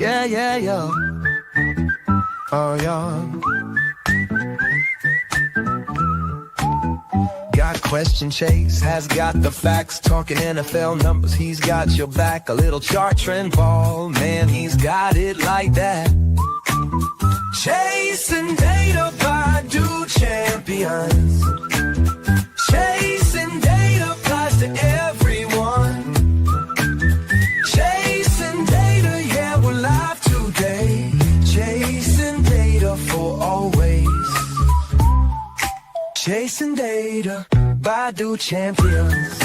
Yeah, yeah, yeah. Oh, yeah. Got question Chase, has got the facts, talking NFL numbers, he's got your back. A little chart trend ball, man, he's got it like that. Chasing data by do champions. Chasing data applies to everyone. Chasing data, yeah, we're live today. Chasing data for always. Chasing data by do champions.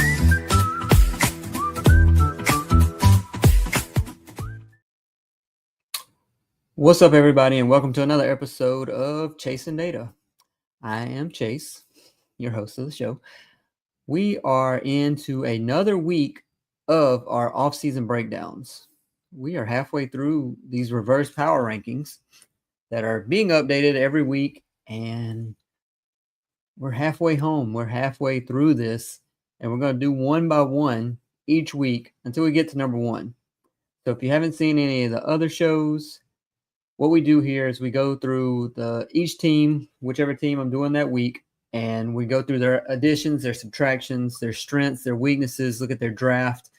What's up, everybody, and welcome to another episode of Chasing Data. I am Chase, your host of the show. We are into another week of our off-season breakdowns. We are halfway through these reverse power rankings that are being updated every week, and we're halfway home. We're halfway through this, and we're going to do one by one each week until we get to number one. So if you haven't seen any of the other shows, what we do here is we go through each team, whichever team I'm doing that week, and we go through their additions, their subtractions, their strengths, their weaknesses, look at their draft,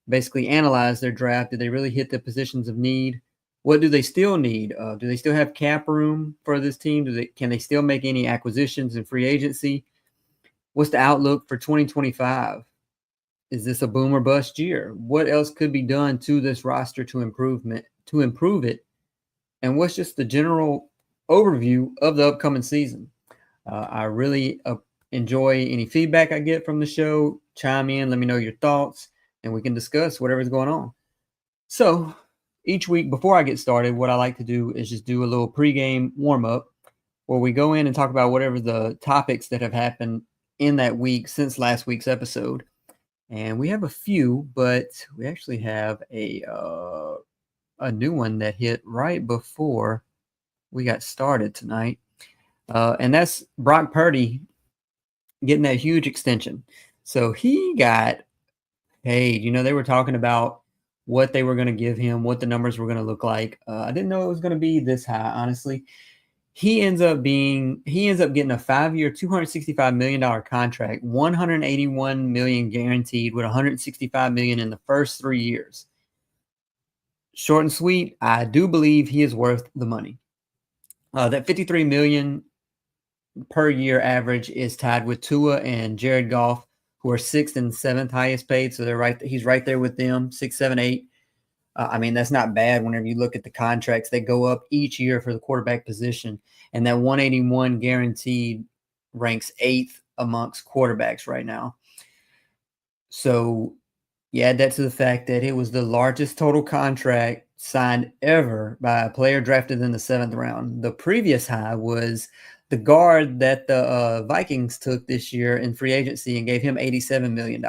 basically analyze their draft. Did they really hit the positions of need? What do they still need? Do they still have cap room for this team? Can they still make any acquisitions in free agency? What's the outlook for 2025? Is this a boom or bust year? What else could be done to this roster to improve it? And what's just the general overview of the upcoming season? I really enjoy any feedback I get from the show. Chime in, let me know your thoughts, and we can discuss whatever's going on. So each week before I get started, what I like to do is just do a little pregame warm-up where we go in and talk about whatever the topics that have happened in that week since last week's episode. And we have a few, but we actually have a new one that hit right before we got started tonight. And that's Brock Purdy getting that huge extension. So he got paid. They were talking about what they were going to give him, what the numbers were going to look like. I didn't know it was going to be this high, honestly. He ends up getting a 5-year, $265 million contract, $181 million guaranteed with $165 million in the first 3 years. Short and sweet, I do believe he is worth the money. That $53 million per year average is tied with Tua and Jared Goff, who are 6th and 7th highest paid. So he's right there with them, 6, 7, 8. That's not bad whenever you look at the contracts. They go up each year for the quarterback position. And that 181 guaranteed ranks 8th amongst quarterbacks right now. So you add that to the fact that it was the largest total contract signed ever by a player drafted in the 7th round. The previous high was the guard that the Vikings took this year in free agency and gave him $87 million.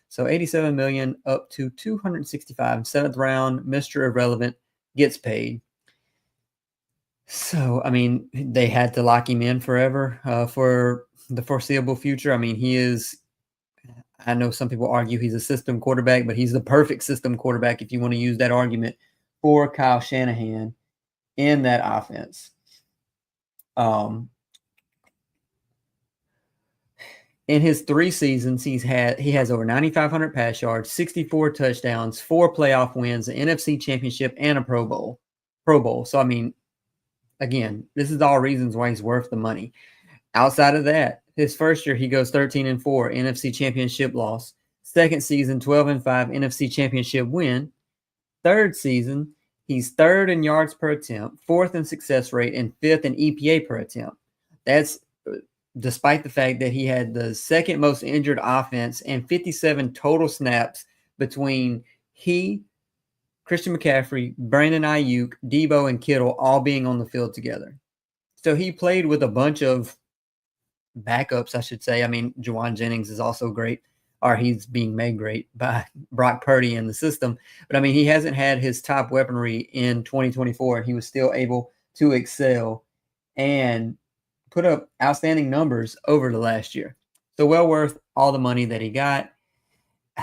So $87 million up to $265. 7th round, Mr. Irrelevant gets paid. So, they had to lock him in forever for the foreseeable future. He is... I know some people argue he's a system quarterback, but he's the perfect system quarterback if you want to use that argument for Kyle Shanahan in that offense. In his 3 seasons, he has over 9,500 pass yards, 64 touchdowns, 4 playoff wins, an NFC championship, and a Pro Bowl. So, again, this is all reasons why he's worth the money. Outside of that, his first year, he goes 13-4, NFC championship loss. Second season, 12-5, NFC championship win. Third season, he's 3rd in yards per attempt, 4th in success rate, and 5th in EPA per attempt. That's despite the fact that he had the 2nd most injured offense and 57 total snaps between he, Christian McCaffrey, Brandon Ayuk, Debo, and Kittle all being on the field together. So he played with a bunch of backups, I should say. Juwan Jennings is also great, or he's being made great by Brock Purdy in the system. But, he hasn't had his top weaponry in 2024, and he was still able to excel and put up outstanding numbers over the last year. So well worth all the money that he got.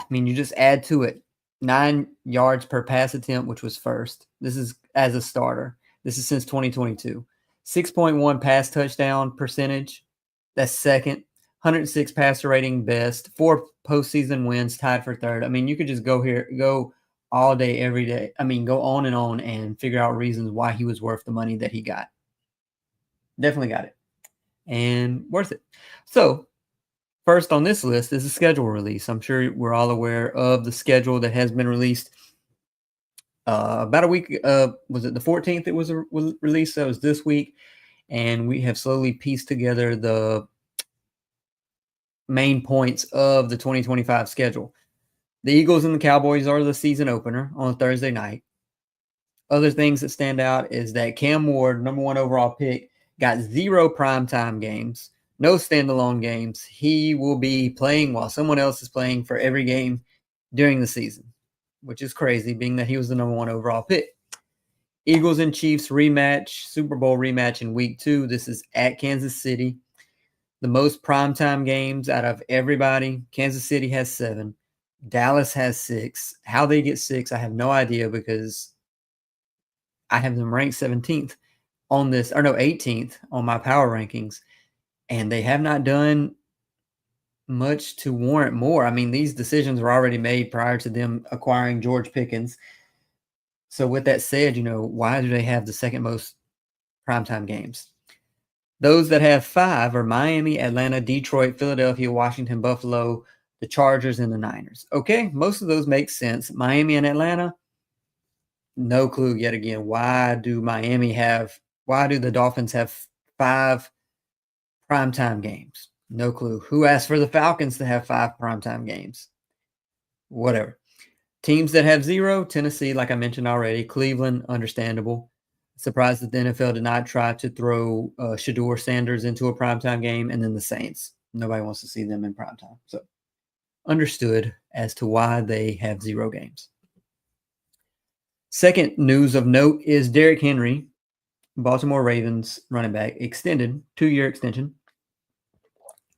You just add to it 9 yards per pass attempt, which was first. This is as a starter. This is since 2022. 6.1 pass touchdown percentage. That's second. 106 passer rating, best. 4 postseason wins, tied for third. I mean, you could just go all day, every day. I mean, go on and figure out reasons why he was worth the money that he got. Definitely got it. And worth it. So, first on this list is the schedule release. I'm sure we're all aware of the schedule that has been released about a week. Was it the 14th it was released? That was this week. And we have slowly pieced together the main points of the 2025 schedule. The Eagles and the Cowboys are the season opener on Thursday night. Other things that stand out is that Cam Ward, number 1 overall pick, got 0 primetime games, no standalone games. He will be playing while someone else is playing for every game during the season, which is crazy, being that he was the number 1 overall pick. Eagles and Chiefs rematch, Super Bowl rematch in week 2. This is at Kansas City. The most primetime games out of everybody. Kansas City has 7. Dallas has 6. How they get 6, I have no idea, because I have them ranked 17th on this, or no, 18th on my power rankings. And they have not done much to warrant more. I mean, these decisions were already made prior to them acquiring George Pickens. So with that said, why do they have the second most primetime games? Those that have 5 are Miami, Atlanta, Detroit, Philadelphia, Washington, Buffalo, the Chargers, and the Niners. Okay, most of those make sense. Miami and Atlanta, no clue yet again. Why do the Dolphins have 5 primetime games? No clue. Who asked for the Falcons to have 5 primetime games? Whatever. Teams that have 0, Tennessee, like I mentioned already. Cleveland, understandable. Surprised that the NFL did not try to throw Shedeur Sanders into a primetime game. And then the Saints. Nobody wants to see them in primetime. So understood as to why they have 0 games. Second news of note is Derrick Henry, Baltimore Ravens running back, extended, 2-year extension.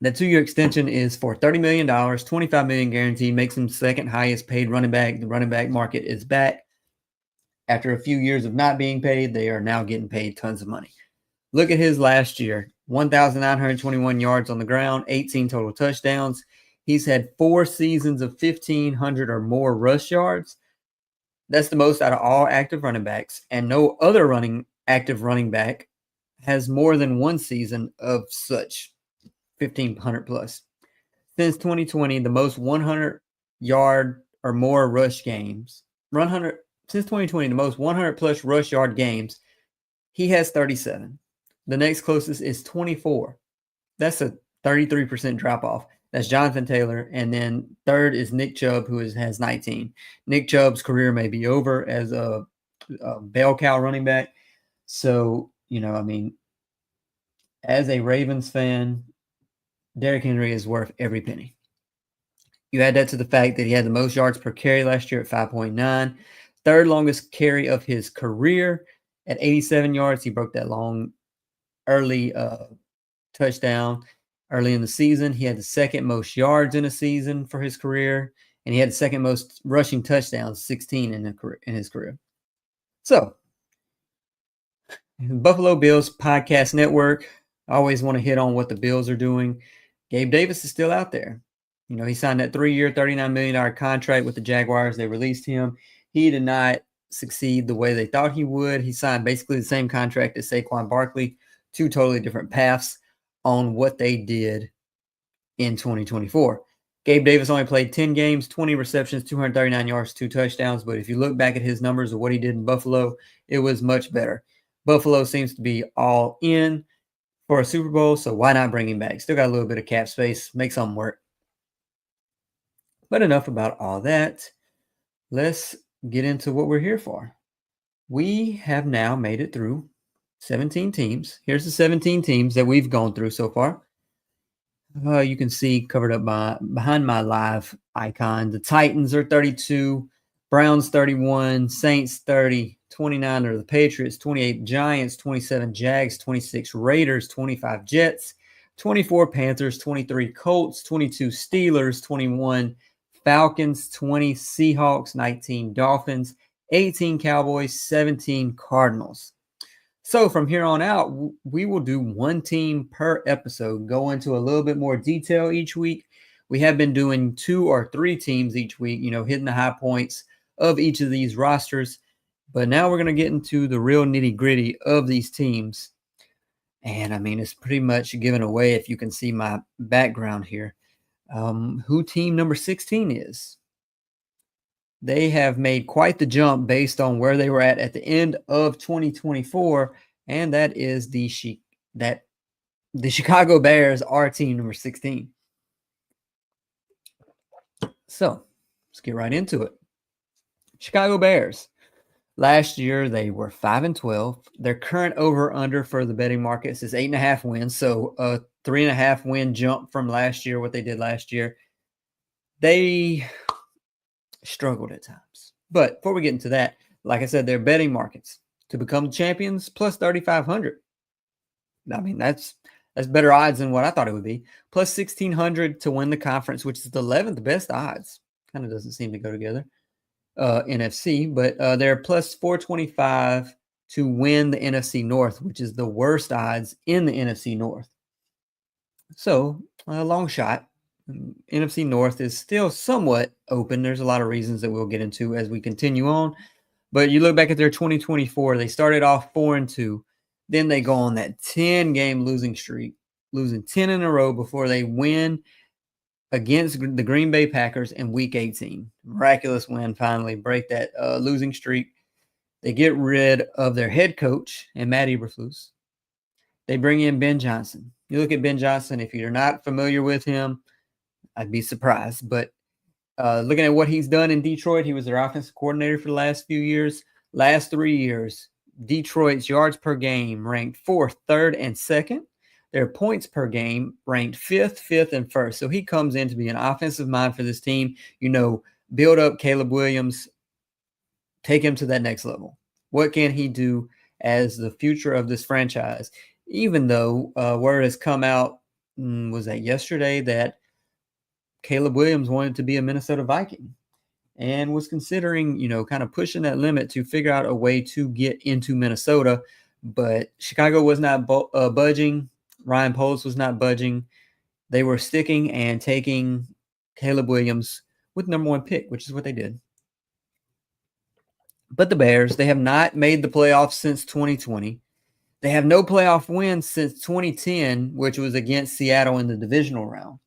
That 2-year extension is for $30 million, $25 million guaranteed, makes him second highest paid running back. The running back market is back. After a few years of not being paid, they are now getting paid tons of money. Look at his last year, 1,921 yards on the ground, 18 total touchdowns. He's had 4 seasons of 1,500 or more rush yards. That's the most out of all active running backs, and no other active running back has more than 1 season of such 1,500 plus. Since 2020, the most 100-yard or more rush games, since 2020, the most 100-plus rush yard games, he has 37. The next closest is 24. That's a 33% drop-off. That's Jonathan Taylor. And then third is Nick Chubb, who has 19. Nick Chubb's career may be over as a bell cow running back. So, as a Ravens fan, Derrick Henry is worth every penny. You add that to the fact that he had the most yards per carry last year at 5.9. Third longest carry of his career at 87 yards. He broke that long early touchdown early in the season. He had the second most yards in a season for his career, and he had the second most rushing touchdowns, 16 in his career. So, Buffalo Bills Podcast Network. I always want to hit on what the Bills are doing. Gabe Davis is still out there. He signed that 3-year, $39 million contract with the Jaguars. They released him. He did not succeed the way they thought he would. He signed basically the same contract as Saquon Barkley, 2 totally different paths on what they did in 2024. Gabe Davis only played 10 games, 20 receptions, 239 yards, 2 touchdowns. But if you look back at his numbers of what he did in Buffalo, it was much better. Buffalo seems to be all in for a Super Bowl, so why not bring him back? Still got a little bit of cap space. Make something work. But enough about all that. Let's get into what we're here for. We have now made it through 17 teams. Here's the 17 teams that we've gone through so far. You can see covered up behind my live icon. The Titans are 32, Browns 31, Saints 30, 29 are the Patriots, 28 Giants, 27 Jags, 26 Raiders, 25 Jets, 24 Panthers, 23 Colts, 22 Steelers, 21 Falcons, 20 Seahawks, 19 Dolphins, 18 Cowboys, 17 Cardinals. So from here on out, we will do one team per episode, go into a little bit more detail each week. We have been doing 2 or 3 teams each week, hitting the high points of each of these rosters. But now we're going to get into the real nitty gritty of these teams. And I mean, it's pretty much given away if you can see my background here. Who team number 16 is. They have made quite the jump based on where they were at the end of 2024, and that is the Chicago Bears are team number 16. So let's get right into it. Chicago Bears. Last year they were 5-12. Their current over/under for the betting markets is 8.5 wins, so a 3.5 win jump from last year. What they did last year, they struggled at times. But before we get into that, like I said, their betting markets to become champions plus 3,500. I mean, that's better odds than what I thought it would be. Plus 1,600 to win the conference, which is the 11th best odds. Kind of doesn't seem to go together. NFC, but they're plus 425 to win the NFC North, which is the worst odds in the NFC North. So a long shot. NFC North is still somewhat open. There's a lot of reasons that we'll get into as we continue on. But you look back at their 2024, they started off 4-2. Then they go on that 10-game losing streak, losing 10 in a row before they win against the Green Bay Packers in Week 18. Miraculous win, finally break that losing streak. They get rid of their head coach and Matt Eberflus. They bring in Ben Johnson. You look at Ben Johnson, if you're not familiar with him, I'd be surprised. But looking at what he's done in Detroit, he was their offensive coordinator for the last few years. Last 3 years, Detroit's yards per game ranked 4th, 3rd, and 2nd. Their points per game ranked 5th, and 1st. So he comes in to be an offensive mind for this team. Build up Caleb Williams, take him to that next level. What can he do as the future of this franchise? Even though word has come out, was that yesterday, that Caleb Williams wanted to be a Minnesota Viking and was considering, kind of pushing that limit to figure out a way to get into Minnesota. But Chicago was not budging. Ryan Poles was not budging. They were sticking and taking Caleb Williams with number 1 pick, which is what they did. But the Bears, they have not made the playoffs since 2020. They have no playoff wins since 2010, which was against Seattle in the divisional round.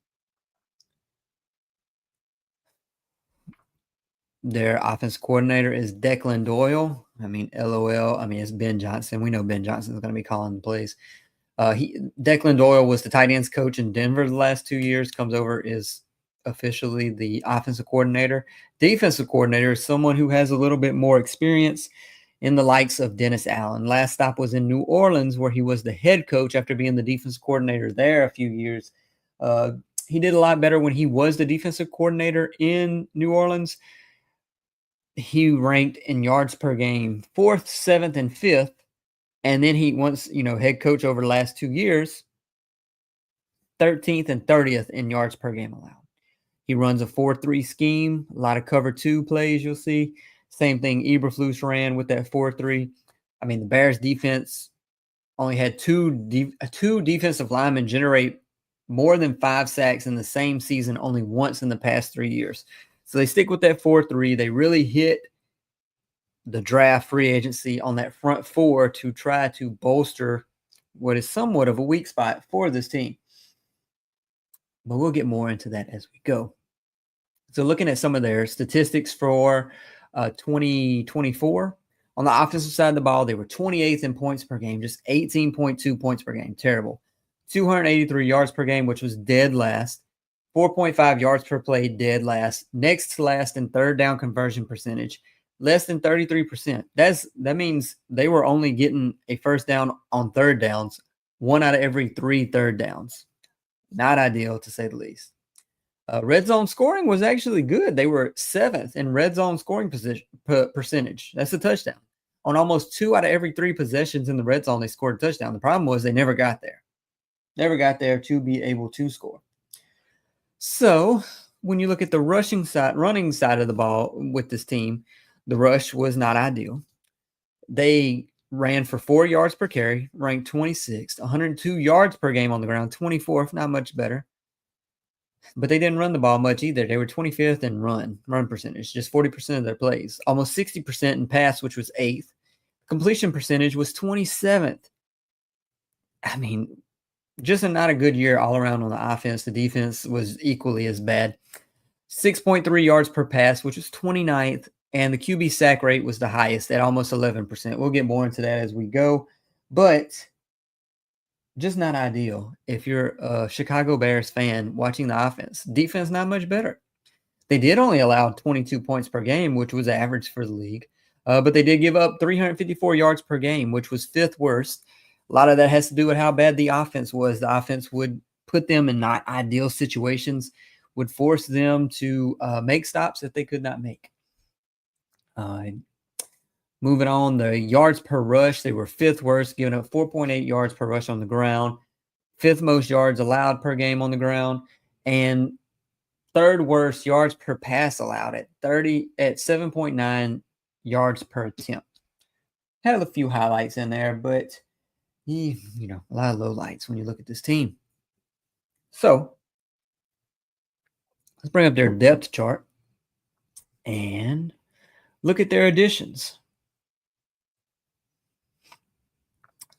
Their offensive coordinator is Declan Doyle. I mean, LOL. I mean, it's Ben Johnson. We know Ben Johnson is going to be calling the plays. Declan Doyle was the tight ends coach in Denver the last 2 years, comes over, is officially the offensive coordinator. Defensive coordinator is someone who has a little bit more experience in the likes of Dennis Allen. Last stop was in New Orleans, where he was the head coach after being the defensive coordinator there a few years. He did a lot better when he was the defensive coordinator in New Orleans. He ranked in yards per game 4th, 7th, and 5th. And then he once, head coach over the last 2 years, 13th and 30th in yards per game allowed. He runs a 4-3 scheme, a lot of cover 2 plays you'll see. Same thing Eberflus ran with that 4-3. I mean, the Bears defense only had two defensive linemen generate more than 5 sacks in the same season only once in the past 3 years. So they stick with that 4-3. They really hit the draft free agency on that front 4 to try to bolster what is somewhat of a weak spot for this team. But we'll get more into that as we go. So looking at some of their statistics for 2024, on the offensive side of the ball, they were 28th in points per game, just 18.2 points per game. Terrible. 283 yards per game, which was dead last. 4.5 yards per play, dead last. Next to last in third down conversion percentage, less than 33%. That means they were only getting a first down on third downs, 1 out of every 3 third downs. Not ideal, to say the least. Red zone scoring was actually good. They were 7th in red zone scoring percentage. That's a touchdown. On almost 2 out of every 3 possessions in the red zone, they scored a touchdown. The problem was they never got there. Never got there to be able to score. So when you look at the running side of the ball with this team, The rush was not ideal. They ran for 4 yards per carry, ranked 26th, 102 yards per game on the ground, 24th, not much better. But they didn't run the ball much either. They were 25th in run percentage, just 40% of their plays, almost 60% in pass, which was 8th. Completion percentage was 27th. I mean, just not a good year all around on the offense. The defense was equally as bad. 6.3 yards per pass, which was 29th, and the QB sack rate was the highest at almost 11%. We'll get more into that as we go, but just not ideal if you're a Chicago Bears fan watching the offense. Defense not much better. They did only allow 22 points per game, which was average for the league, but they did give up 354 yards per game, which was 5th worst. A lot of that has to do with how bad the offense was. The offense would put them in not ideal situations, would force them to make stops that they could not make. Moving on, the yards per rush, they were 5th worst, giving up 4.8 yards per rush on the ground, 5th most yards allowed per game on the ground, and 3rd worst yards per pass allowed at 7.9 yards per attempt. Had a few highlights in there, but a lot of lowlights when you look at this team. So let's bring up their depth chart and look at their additions.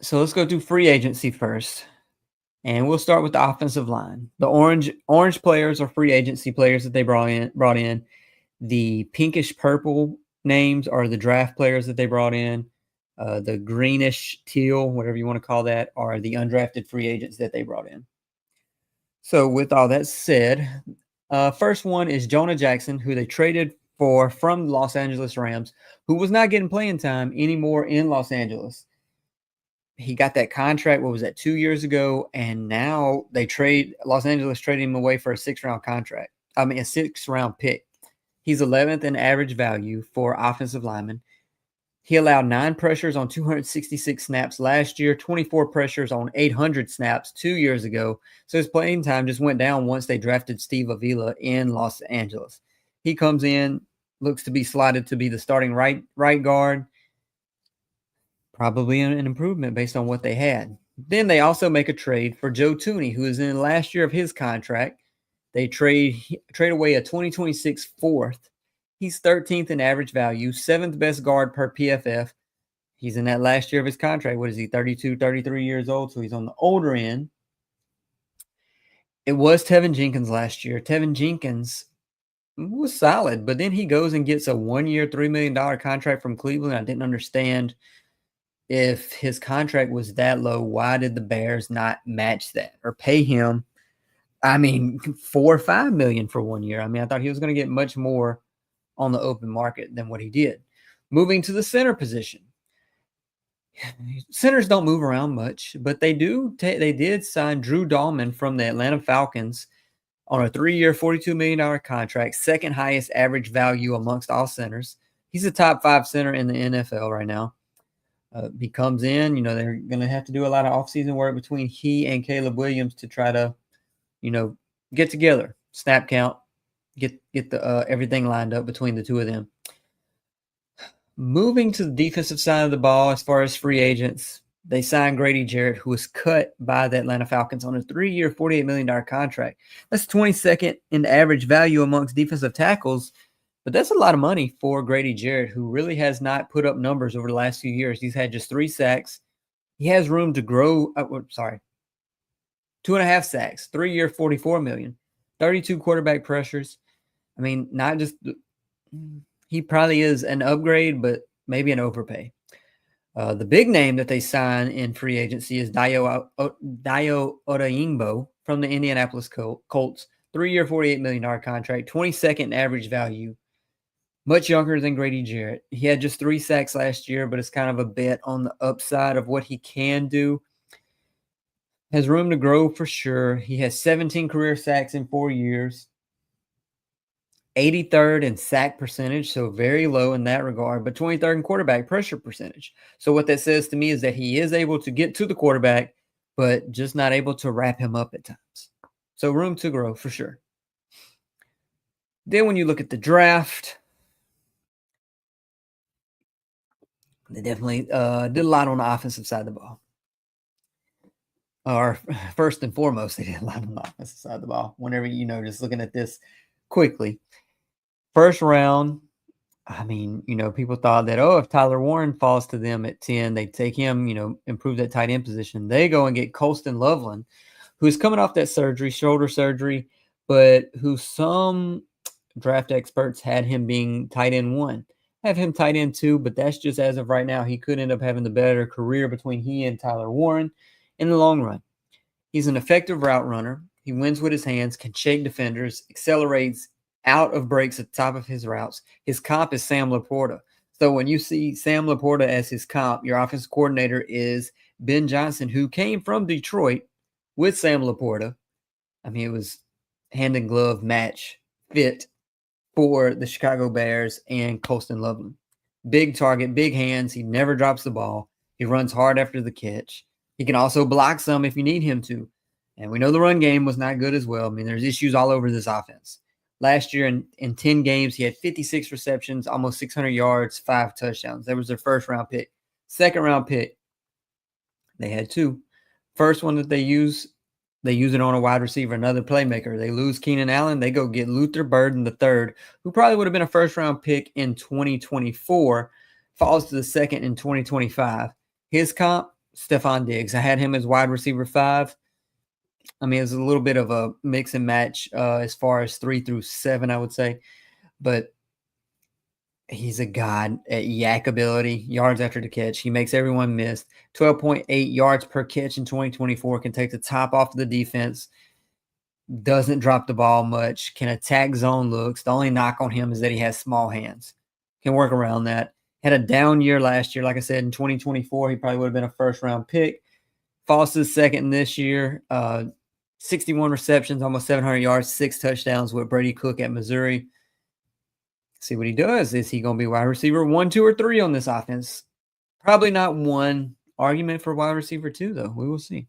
So let's go do free agency first. And we'll start with the offensive line. The orange players are free agency players that they brought in. The pinkish purple names are the draft players that they brought in. The greenish teal, whatever you want to call that, are the undrafted free agents that they brought in. So with all that said, first one is Jonah Jackson, who they traded for from the Los Angeles Rams, who was not getting playing time anymore in Los Angeles. He got that contract, 2 years ago, and now Los Angeles traded him away for a 6th-round contract. A 6th-round pick. He's 11th in average value for offensive linemen. He allowed 9 pressures on 266 snaps last year, 24 pressures on 800 snaps 2 years ago. So his playing time just went down once they drafted Steve Avila in Los Angeles. He comes in, looks to be slotted to be the starting right guard. Probably an improvement based on what they had. Then they also make a trade for Joe Tooney, who is in the last year of his contract. They trade away a 2026 4th. He's 13th in average value, 7th best guard per PFF. He's in that last year of his contract. What is he, 32, 33 years old? So he's on the older end. It was Tevin Jenkins last year. Tevin Jenkins was solid, but then he goes and gets a 1-year, $3 million contract from Cleveland. I didn't understand. If his contract was that low, why did the Bears not match that or pay him? $4 or $5 million for 1 year. I thought he was going to get much more on the open market than what he did. Moving to the center position. Centers don't move around much, but they did sign Drew Dahlman from the Atlanta Falcons on a 3-year, $42 million contract, 2nd highest average value amongst all centers. He's a top 5 center in the NFL right now. He comes in, they're going to have to do a lot of offseason work between he and Caleb Williams to try to, get together, snap count, get the everything lined up between the two of them. Moving to the defensive side of the ball, as far as free agents, they signed Grady Jarrett, who was cut by the Atlanta Falcons on a 3-year, $48 million contract. That's 22nd in average value amongst defensive tackles. But that's a lot of money for Grady Jarrett, who really has not put up numbers over the last few years. He's had just 3 sacks. He has room to grow. 2.5 sacks, 3-year, $44 million, 32 quarterback pressures. Not just he probably is an upgrade, but maybe an overpay. The big name that they sign in free agency is Dayo Odeyingbo from the Indianapolis Colts. 3-year, $48 million contract, 22nd average value. Much younger than Grady Jarrett. He had just 3 sacks last year, but it's kind of a bet on the upside of what he can do. Has room to grow for sure. He has 17 career sacks in 4 years. 83rd in sack percentage, so very low in that regard, but 23rd in quarterback pressure percentage. So what that says to me is that he is able to get to the quarterback, but just not able to wrap him up at times. So room to grow for sure. Then when you look at the draft, They definitely did a lot on the offensive side of the ball. Or first and foremost, they did a lot on the offensive side of the ball. Whenever, just looking at this quickly. First round, I mean, people thought that, if Tyler Warren falls to them at 10, they take him, improve that tight end position. They go and get Colston Loveland, who's coming off that surgery, shoulder surgery, but who some draft experts had him being tight end 1. Have him tight end 2, but that's just as of right now. He could end up having the better career between he and Tyler Warren in the long run. He's an effective route runner. He wins with his hands, can shake defenders, accelerates out of breaks at the top of his routes. His comp is Sam Laporta. So when you see Sam Laporta as his comp, your offensive coordinator is Ben Johnson, who came from Detroit with Sam Laporta. I mean, it was hand and glove match fit for the Chicago Bears and Colston Loveland. Big target, big hands. He never drops the ball. He runs hard after the catch. He can also block some if you need him to. And we know the run game was not good as well. I mean, there's issues all over this offense. Last year in 10 games, he had 56 receptions, almost 600 yards, 5 touchdowns. That was their first round pick. Second round pick, they had 2. First one that they use it on a wide receiver, another playmaker. They lose Keenan Allen. They go get Luther Burden III, who probably would have been a first-round pick in 2024, falls to the second in 2025. His comp, Stephon Diggs. I had him as wide receiver 5. I mean, it's a little bit of a mix and match as far as 3 through 7, I would say. But he's a god at yak ability, yards after the catch. He makes everyone miss. 12.8 yards per catch in 2024. Can take the top off of the defense. Doesn't drop the ball much. Can attack zone looks. The only knock on him is that he has small hands. Can work around that. Had a down year last year. Like I said, in 2024, he probably would have been a first-round pick. Falls to the second this year. 61 receptions, almost 700 yards, 6 touchdowns with Brady Cook at Missouri. See what he does. Is he going to be wide receiver 1, 2, or 3 on this offense? Probably not 1. Argument for wide receiver 2, though. We will see.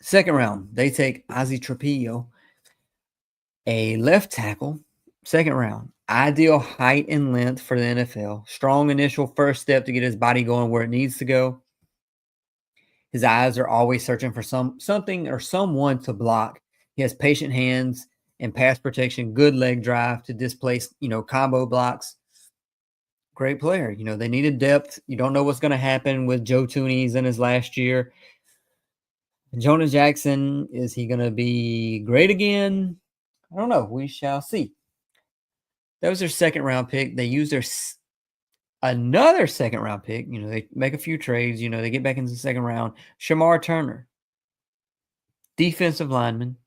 Second round, they take Ozzie Trapillo, a left tackle. Second round, ideal height and length for the NFL. Strong initial first step to get his body going where it needs to go. His eyes are always searching for something or someone to block. He has patient hands and pass protection, good leg drive to displace, combo blocks. Great player. They needed depth. You don't know what's going to happen with Joe Tooney's in his last year. Jonah Jackson, is he going to be great again? I don't know. We shall see. That was their second round pick. They used another second round pick. They make a few trades. They get back into the second round. Shamar Turner, defensive lineman,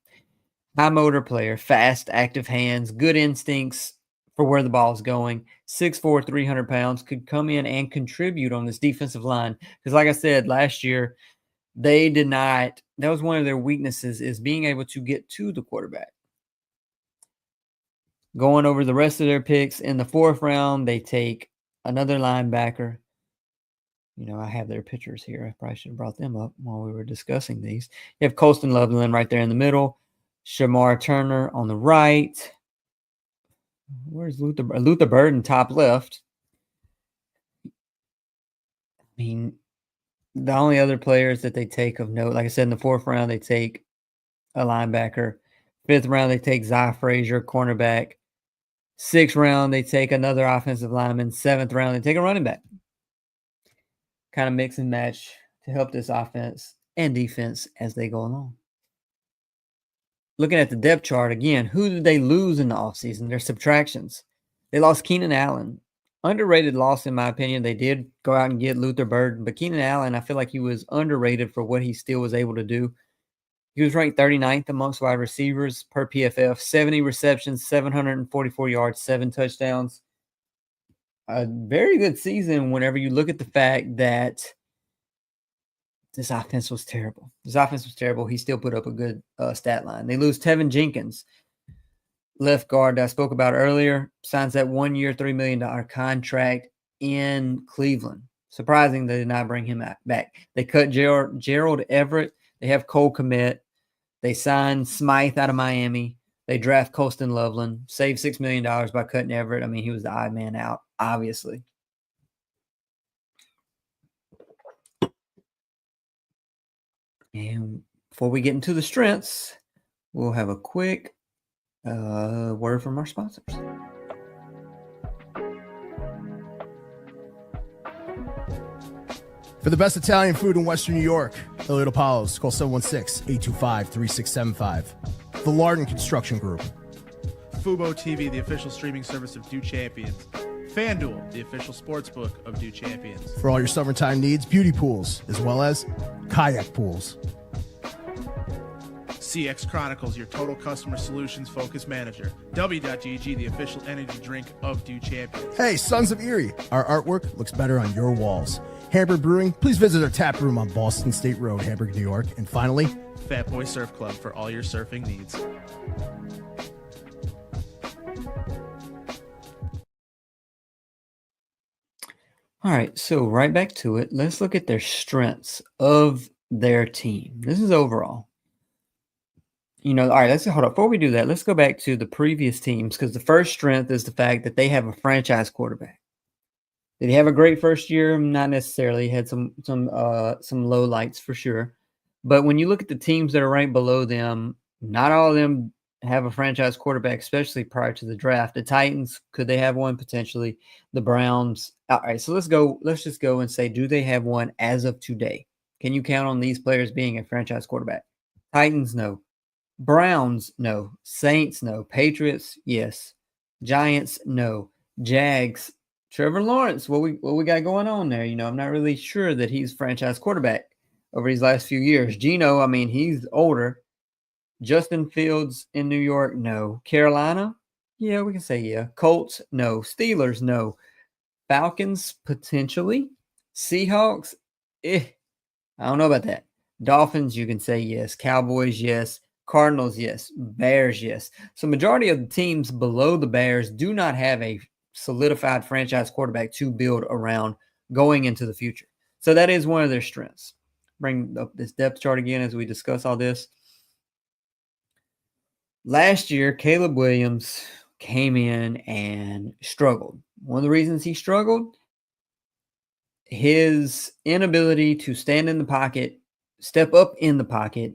high motor player, fast, active hands, good instincts for where the ball is going. 6'4", 300 pounds, could come in and contribute on this defensive line. Because like I said, last year, they did not. That was one of their weaknesses, is being able to get to the quarterback. Going over the rest of their picks, in the fourth round, they take another linebacker. I have their pictures here. I probably should have brought them up while we were discussing these. You have Colston Loveland right there in the middle. Shamar Turner on the right. Where's Luther Burden, top left? I mean, the only other players that they take of note, like I said, in the fourth round, they take a linebacker. Fifth round, they take Zy Frazier, cornerback. Sixth round, they take another offensive lineman. Seventh round, they take a running back. Kind of mix and match to help this offense and defense as they go along. Looking at the depth chart again, who did they lose in the offseason? Their subtractions. They lost Keenan Allen. Underrated loss, in my opinion. They did go out and get Luther Burden, but Keenan Allen, I feel like he was underrated for what he still was able to do. He was ranked 39th amongst wide receivers per PFF, 70 receptions, 744 yards, 7 touchdowns. A very good season whenever you look at the fact that this offense was terrible. He still put up a good stat line. They lose Tevin Jenkins, left guard that I spoke about earlier, signs that 1-year, $3 million contract in Cleveland. Surprising they did not bring him back. They cut Gerald Everett. They have Cole Kmet. They signed Smythe out of Miami. They draft Colston Loveland. Saved $6 million by cutting Everett. I mean, he was the odd man out obviously. And before we get into the strengths, we'll have a quick word from our sponsors. For the best Italian food in Western New York, Elliott Apollo's, call 716-825-3675. The Lardon Construction Group. Fubo TV, the official streaming service of Do Champions. FanDuel, the official sportsbook of Do Champions. For all your summertime needs, beauty pools, as well as kayak pools. CX Chronicles, your total customer solutions focused manager. W.GG, the official energy drink of Do Champions. Hey, Sons of Erie, our artwork looks better on your walls. Hamburg Brewing, please visit our tap room on Boston State Road, Hamburg, New York. And finally, Fat Boy Surf Club for all your surfing needs. All right, so right back to it. Let's look at their strengths of their team. This is overall. All right, let's hold up. Before we do that, let's go back to the previous teams because the first strength is the fact that they have a franchise quarterback. Did he have a great first year? Not necessarily. He had some low lights for sure. But when you look at the teams that are right below them, not all of them have a franchise quarterback, especially prior to the draft. The Titans, could they have one? Potentially. The Browns. All right, so let's just go and say, do they have one as of today? Can you count on these players being a franchise quarterback? Titans, no. Browns, no. Saints, no. Patriots, yes. Giants, no. Jags, Trevor Lawrence, what we got going on there? I'm not really sure that he's franchise quarterback over these last few years. Geno, he's older. Justin Fields in New York, no. Carolina, yeah, we can say yeah. Colts, no. Steelers, no. Falcons, potentially. Seahawks, I don't know about that. Dolphins, you can say yes. Cowboys, yes. Cardinals, yes. Bears, yes. So majority of the teams below the Bears do not have a solidified franchise quarterback to build around going into the future. So that is one of their strengths. Bring up this depth chart again as we discuss all this. Last year, Caleb Williams came in and struggled. One of the reasons he struggled, his inability to stand in the pocket, step up in the pocket,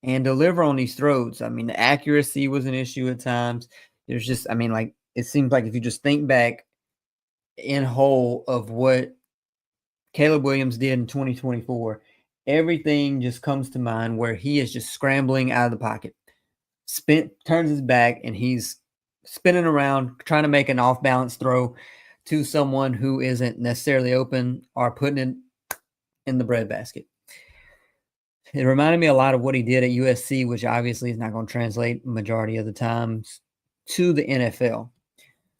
and deliver on these throws. The accuracy was an issue at times. There's just, it seems like if you just think back in whole of what Caleb Williams did in 2024, everything just comes to mind where he is just scrambling out of the pocket, turns his back, and he's spinning around trying to make an off-balance throw to someone who isn't necessarily open or putting it in the breadbasket. It reminded me a lot of what he did at USC, which obviously is not going to translate majority of the times to the NFL.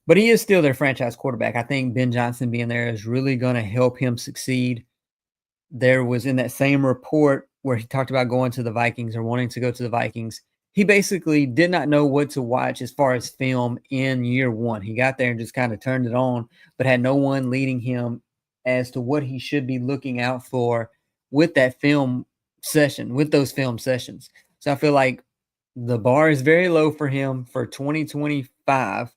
But he is still their franchise quarterback. I think Ben Johnson being there is really going to help him succeed. There was in that same report where he talked about going to the Vikings or wanting to go to the Vikings. He basically did not know what to watch as far as film in year one. He got there and just kind of turned it on, but had no one leading him as to what he should be looking out for with that film session, with those film sessions. So I feel like the bar is very low for him for 2025,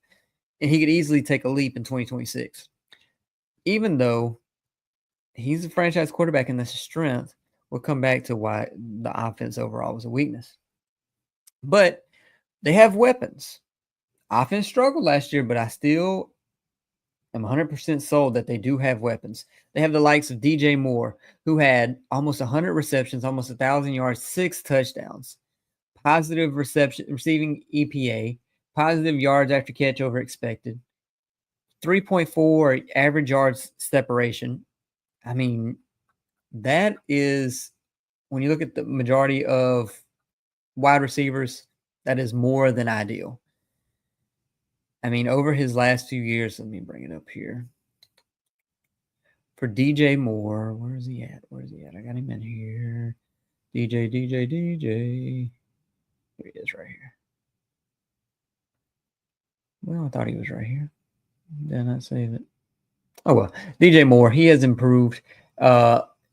and he could easily take a leap in 2026. Even though he's a franchise quarterback and that's a strength, we'll come back to why the offense overall was a weakness. But they have weapons. Offense struggled last year, but I still am 100% sold that they do have weapons. They have the likes of DJ Moore, who had almost 100 receptions, almost 1,000 yards, 6 touchdowns, positive receiving EPA, positive yards after catch over expected, 3.4 average yards separation. That is, when you look at the majority of wide receivers, that is more than ideal. Over his last few years, let me bring it up here. For DJ Moore, where is he at? I got him in here. DJ. Here he is right here. Well, I thought he was right here. Did not save it. Oh, well. DJ Moore, he has improved.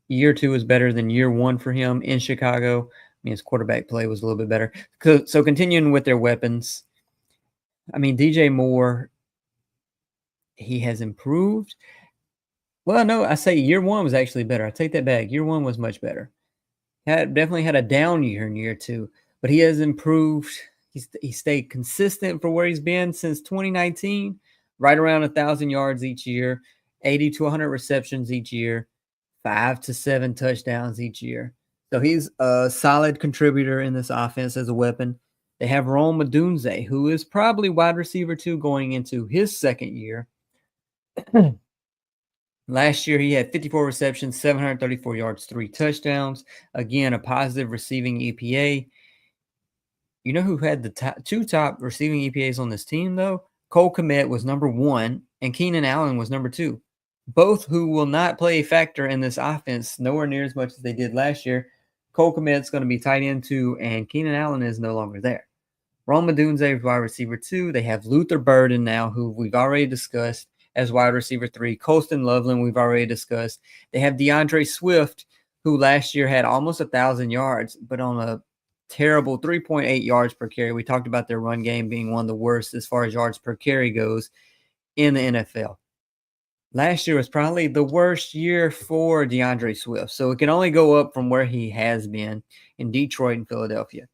Year 2 is better than year 1 for him in Chicago. His quarterback play was a little bit better. So continuing with their weapons, DJ Moore, he has improved. Well, no, I say year one was actually better. I take that back. Year one was much better. Definitely had a down year in year two, but he has improved. He stayed consistent for where he's been since 2019, right around 1,000 yards each year, 80 to 100 receptions each year, 5 to 7 touchdowns each year. So he's a solid contributor in this offense as a weapon. They have Rome Odunze, who is probably wide receiver 2 going into his second year. Last year, he had 54 receptions, 734 yards, 3 touchdowns. Again, a positive receiving EPA. You know who had the two top receiving EPAs on this team, though? Cole Kmet was number 1, and Keenan Allen was number 2. Both who will not play a factor in this offense nowhere near as much as they did last year. Cole Kmet's going to be tight end 2, and Keenan Allen is no longer there. Rome Odunze is wide receiver 2. They have Luther Burden now, who we've already discussed, as wide receiver 3. Colston Loveland, we've already discussed. They have DeAndre Swift, who last year had almost 1,000 yards, but on a terrible 3.8 yards per carry. We talked about their run game being one of the worst as far as yards per carry goes in the NFL. Last year was probably the worst year for DeAndre Swift, so it can only go up from where he has been in Detroit and Philadelphia.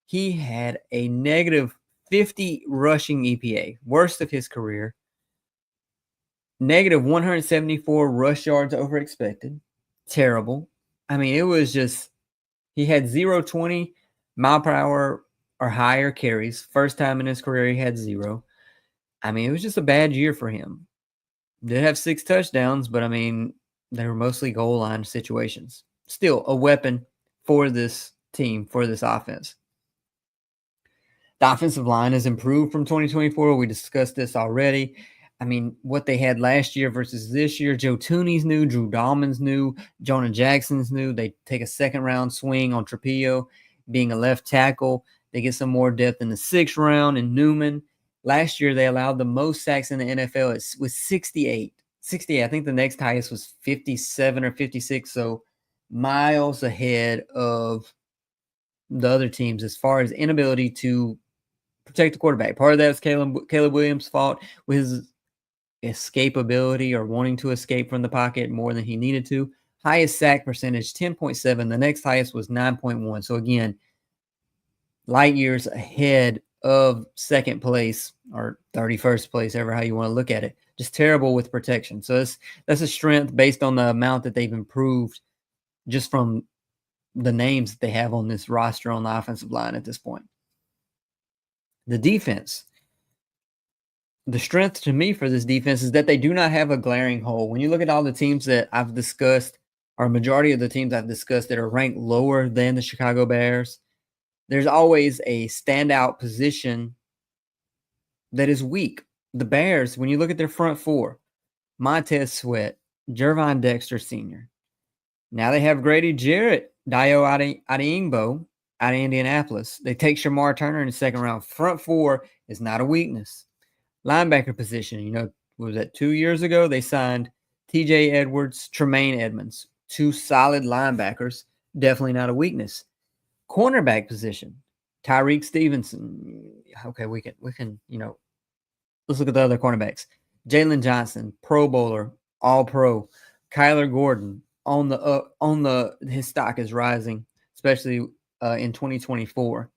He had a negative 50 rushing EPA, worst of his career. Negative 174 rush yards over expected. Terrible. I mean, it was just, he had 0.20 mile per hour or higher carries. First time in his career he had 0. I mean, it was just a bad year for him. Did have 6 touchdowns, but I mean, they were mostly goal line situations. Still a weapon for this team, for this offense. The offensive line has improved from 2024. We discussed this already. I mean, what they had last year versus this year, Joe Tooney's new, Drew Dahlman's new, Jonah Jackson's new. They take a second-round swing on Trapillo being a left tackle. They get some more depth in the 6th round in Newman. Last year, they allowed the most sacks in the NFL. It was 68. 68. I think the next highest was 57 or 56, so miles ahead of the other teams as far as inability to protect the quarterback. Part of that was Caleb Williams' fault with his escapability or wanting to escape from the pocket more than he needed to. Highest sack percentage, 10.7. The next highest was 9.1. So again, light years ahead of second place or 31st place, ever how you want to look at it. Just terrible with protection. So that's a strength based on the amount that they've improved just from the names that they have on this roster on the offensive line at this point. The defense. The strength to me for this defense is that they do not have a glaring hole. When you look at all the teams that I've discussed, or a majority of the teams I've discussed that are ranked lower than the Chicago Bears, there's always a standout position that is weak. The Bears, when you look at their front 4, Montez Sweat, Jervon Dexter Sr. Now they have Grady Jarrett, Dayo Adeyingbo out of Indianapolis. They take Shamar Turner in the second round. Front 4 is not a weakness. Linebacker position, what was that, 2 years ago? They signed TJ Edwards, Tremaine Edmonds. 2 solid linebackers, definitely not a weakness. Cornerback position, Tyreek Stevenson. Okay, we can, let's look at the other cornerbacks. Jalen Johnson, Pro Bowler, All Pro. Kyler Gordon his stock is rising, especially in 2024.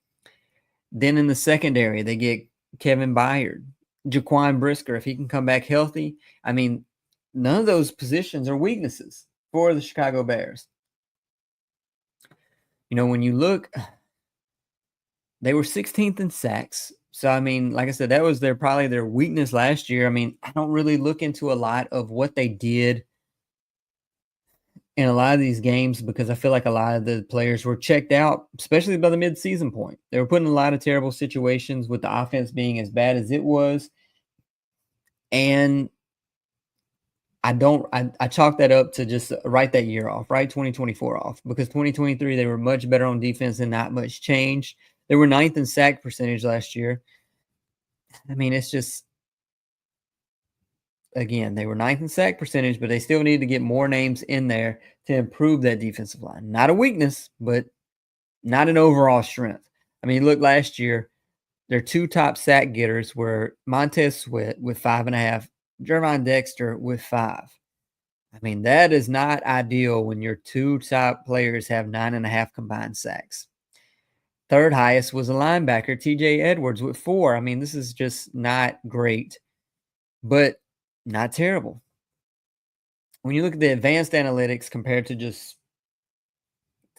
Then in the secondary, they get Kevin Byard, Jaquan Brisker, if he can come back healthy. I mean, none of those positions are weaknesses for the Chicago Bears. When you look, they were 16th in sacks. So, I mean, like I said, that was probably their weakness last year. I mean, I don't really look into a lot of what they did in a lot of these games because I feel like a lot of the players were checked out, especially by the midseason point. They were put in a lot of terrible situations with the offense being as bad as it was. And I chalk that up to just write that year off, write 2024 off, because 2023, they were much better on defense and not much change. They were 9th in sack percentage last year. I mean, it's just, again, they were 9th in sack percentage, but they still need to get more names in there to improve that defensive line. Not a weakness, but not an overall strength. I mean, look, last year, their 2 top sack getters were Montez Sweat with 5.5, Jervon Dexter with 5. I mean, that is not ideal when your 2 top players have 9.5 combined sacks. Third highest was a linebacker, TJ Edwards, with 4. I mean, this is just not great, but not terrible. When you look at the advanced analytics compared to just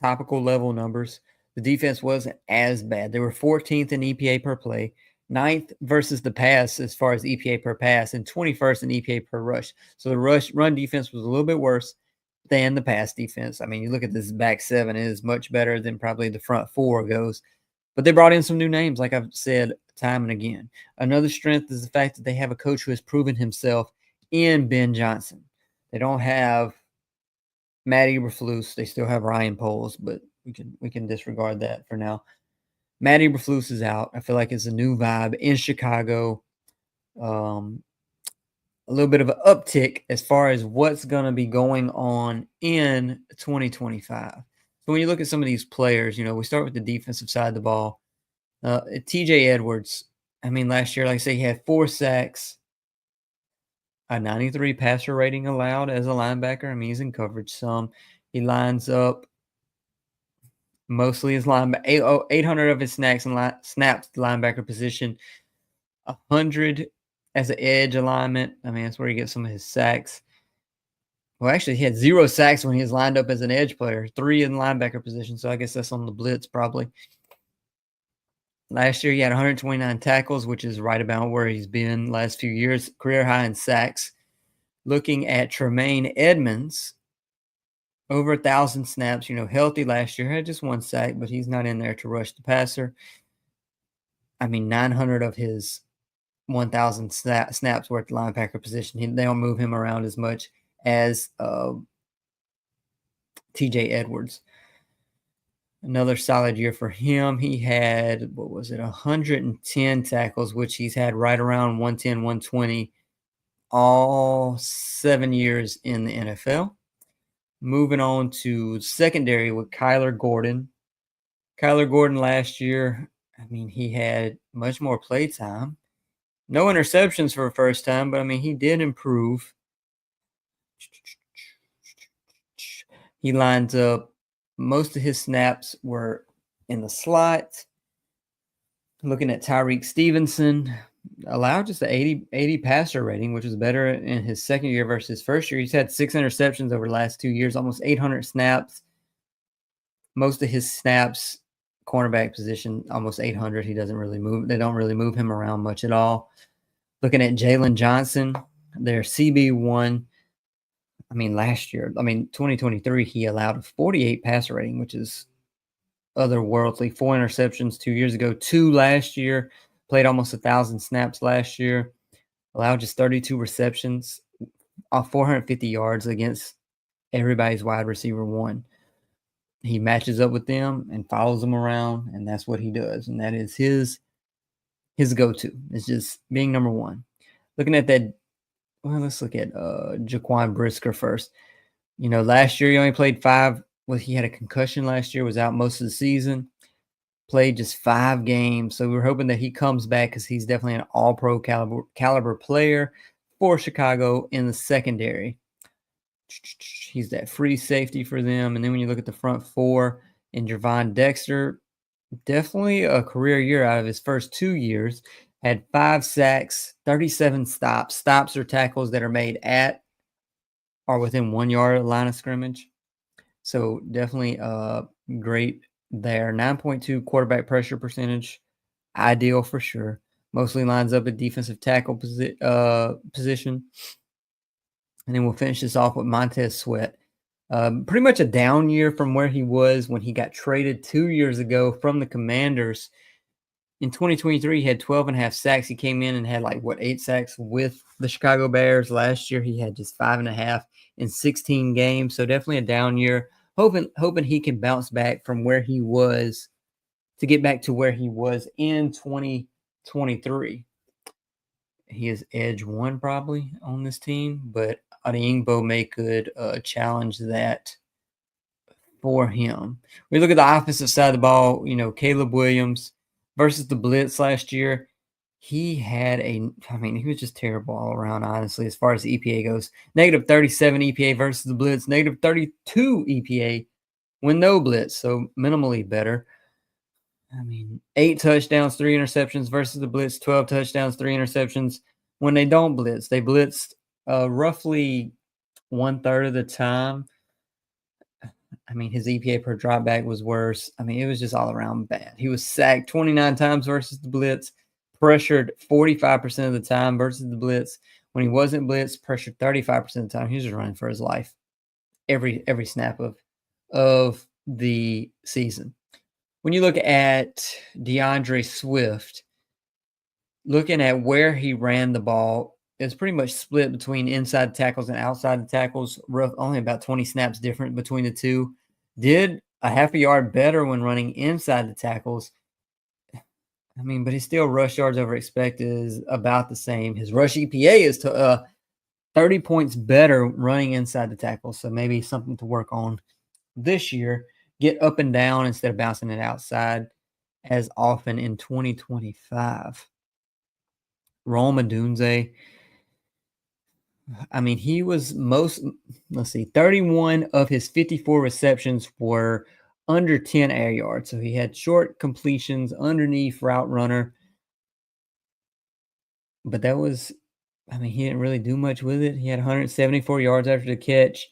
topical level numbers, the defense wasn't as bad. They were 14th in EPA per play, 9th versus the pass as far as EPA per pass, and 21st in EPA per rush. So the run defense was a little bit worse than the pass defense. I mean, you look at this back 7, it is much better than probably the front 4 goes. But they brought in some new names, like I've said time and again. Another strength is the fact that they have a coach who has proven himself in Ben Johnson. They don't have Matt Eberflus. They still have Ryan Poles, but we can disregard that for now. Matt Eberflus is out. I feel like it's a new vibe in Chicago. A little bit of an uptick as far as what's going to be going on in 2025. So when you look at some of these players, we start with the defensive side of the ball. TJ Edwards, I mean, last year, like I say, he had 4 sacks, a 93 passer rating allowed as a linebacker. I mean, he's in coverage some. He lines up mostly as linebacker. 800 of his snaps linebacker position, 100 as an edge alignment. I mean, that's where he gets some of his sacks. Well, actually, he had 0 sacks when he was lined up as an edge player, 3 in the linebacker position. So I guess that's on the blitz probably. Last year, he had 129 tackles, which is right about where he's been last few years, career high in sacks. Looking at Tremaine Edmonds, over 1,000 snaps, healthy last year, had just 1 sack, but he's not in there to rush the passer. I mean, 900 of his 1,000 snaps were at the linebacker position. They don't move him around as much as TJ Edwards. Another solid year for him. He had, 110 tackles, which he's had right around 110, 120 all 7 years in the NFL. Moving on to secondary with Kyler Gordon. Kyler Gordon last year, I mean, he had much more play time. No interceptions for the first time, but I mean, he did improve. He lines up. Most of his snaps were in the slot. Looking at Tyreek Stevenson, allowed just an 80 passer rating, which was better in his second year versus his first year. He's had 6 interceptions over the last 2 years, almost 800 snaps. Most of his snaps, cornerback position, almost 800. He doesn't really move. They don't really move him around much at all. Looking at Jalen Johnson, their CB1. I mean, last year, 2023, he allowed a 48 passer rating, which is otherworldly. 4 interceptions 2 years ago, 2 last year. Played almost 1,000 snaps last year. Allowed just 32 receptions, 450 yards against everybody's wide receiver 1. He matches up with them and follows them around, and that's what he does. And that is his go-to. It's just being number 1. Looking at that, well, let's look at Jaquan Brisker first. Last year he only played 5. Well, he had a concussion last year, was out most of the season. Played just 5 games. So we're hoping that he comes back because he's definitely an all-pro caliber player for Chicago in the secondary. He's that free safety for them. And then when you look at the front 4 in Jervon Dexter, definitely a career year out of his first 2 years. Had 5 sacks, 37 stops. Stops are tackles that are made at or within 1 yard of the line of scrimmage. So definitely great there. 9.2 quarterback pressure percentage. Ideal for sure. Mostly lines up at defensive tackle position. And then we'll finish this off with Montez Sweat. Pretty much a down year from where he was when he got traded 2 years ago from the Commanders. In 2023, he had 12.5 sacks. He came in and had 8 sacks with the Chicago Bears. Last year, he had just 5.5 in 16 games. So definitely a down year. Hoping he can bounce back from where he was to get back to where he was in 2023. He is edge 1 probably on this team, but Adeyingbo could challenge that for him. We look at the offensive side of the ball, Caleb Williams versus the blitz last year. he had he was just terrible all around, honestly, as far as the EPA goes. Negative 37 EPA versus the blitz, negative 32 EPA when no blitz, so minimally better. 8 touchdowns, 3 interceptions versus the blitz, 12 touchdowns, 3 interceptions when they don't blitz. They blitzed roughly 1/3 of the time. His EPA per dropback was worse. It was just all around bad. He was sacked 29 times versus the blitz, pressured 45% of the time versus the blitz. When he wasn't blitzed, pressured 35% of the time. He was just running for his life every snap of the season. When you look at DeAndre Swift, looking at where he ran the ball, it's pretty much split between inside tackles and outside tackles. Only about 20 snaps different between the two. Did a half a yard better when running inside the tackles. But his still rush yards over expected is about the same. His rush EPA is 30 points better running inside the tackles. So maybe something to work on this year. Get up and down instead of bouncing it outside as often in 2025. Rome Odunze, he was 31 of his 54 receptions were under 10 air yards. So he had short completions underneath route runner. But that was, he didn't really do much with it. He had 174 yards after the catch,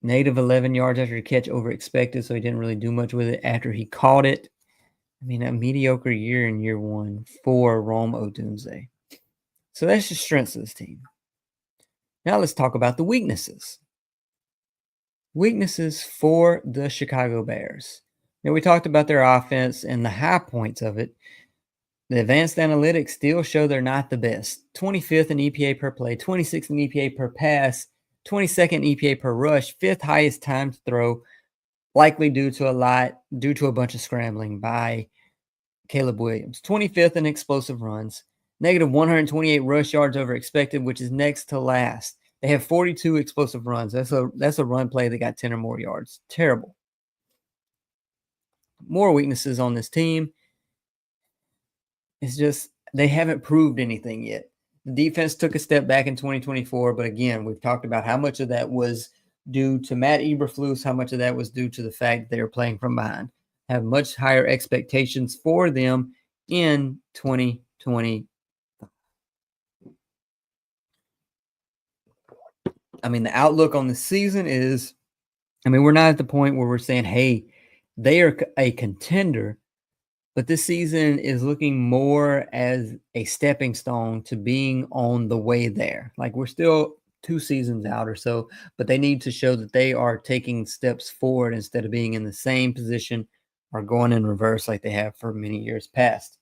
negative 11 yards after the catch over expected. So he didn't really do much with it after he caught it. A mediocre year in year one for Rome Odunze. So that's the strengths of this team. Now let's talk about the weaknesses. Weaknesses for the Chicago Bears. Now we talked about their offense and the high points of it. The advanced analytics still show they're not the best. 25th in EPA per play, 26th in EPA per pass, 22nd EPA per rush, 5th highest time to throw, likely due to a bunch of scrambling by Caleb Williams. 25th in explosive runs, negative 128 rush yards over expected, which is next to last. They have 42 explosive runs. That's a run play that got 10 or more yards. Terrible. More weaknesses on this team. It's just they haven't proved anything yet. The defense took a step back in 2024, but again, we've talked about how much of that was due to Matt Eberflus, how much of that was due to the fact they were playing from behind. Have much higher expectations for them in 2020. The outlook on the season is, we're not at the point where we're saying, hey, they are a contender, but this season is looking more as a stepping stone to being on the way there. Like, we're still 2 seasons out or so, but they need to show that they are taking steps forward instead of being in the same position or going in reverse like they have for many years past.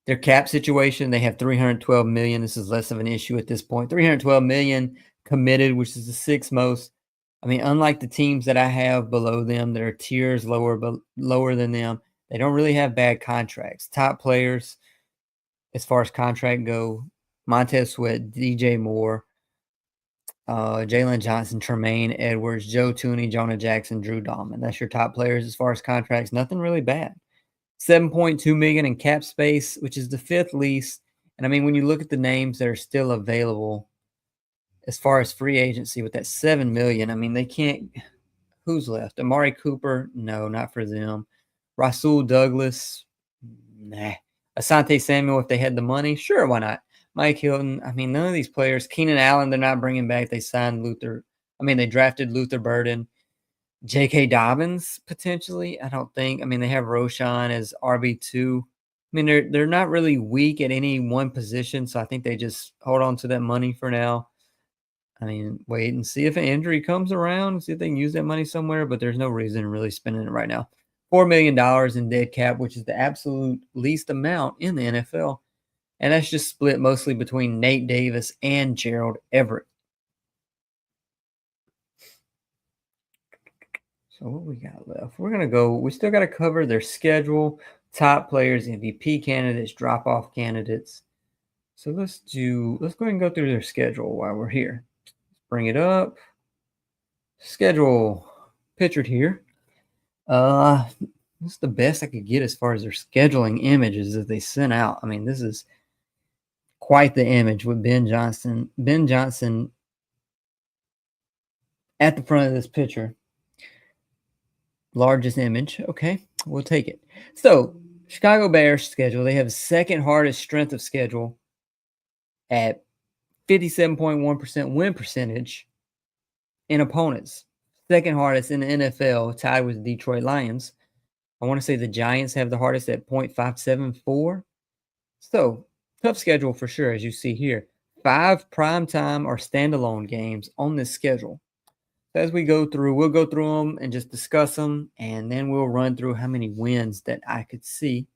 Their cap situation, they have $312 million. This is less of an issue at this point. $312 million committed, which is the 6th most. Unlike the teams that I have below them that are tiers lower than them, they don't really have bad contracts. Top players, as far as contract go, Montez Sweat, DJ Moore, Jalen Johnson, Tremaine Edwards, Joe Tooney, Jonah Jackson, Drew Dahlman. That's your top players as far as contracts. Nothing really bad. $7.2 million in cap space, which is the 5th least. And when you look at the names that are still available as far as free agency with that $7 million, they can't. Who's left? Amari Cooper? No, not for them. Rasul Douglas? Nah. Asante Samuel, if they had the money, sure, why not? Mike Hilton? None of these players. Keenan Allen, they're not bringing back. They signed Luther. They drafted Luther Burden. J.K. Dobbins, potentially. I don't think. They have Roshan as RB2. They're not really weak at any one position, so I think they just hold on to that money for now. Wait and see if an injury comes around, see if they can use that money somewhere, but there's no reason in really spending it right now. $4 million in dead cap, which is the absolute least amount in the NFL. And that's just split mostly between Nate Davis and Gerald Everett. So what we got left? We still got to cover their schedule, top players, MVP candidates, drop-off candidates. So let's go ahead and go through their schedule while we're here. Bring it up. Schedule pictured here. This is the best I could get as far as their scheduling images that they sent out. I mean, this is quite the image with Ben Johnson. Ben Johnson at the front of this picture. Largest image. Okay, we'll take it. So, Chicago Bears schedule. They have second hardest strength of schedule at 57.1% win percentage in opponents. Second hardest in the NFL, tied with the Detroit Lions. I want to say the Giants have the hardest at 0.574. So, tough schedule for sure, as you see here. 5 primetime or standalone games on this schedule. As we go through, we'll go through them and just discuss them, and then we'll run through how many wins that I could see.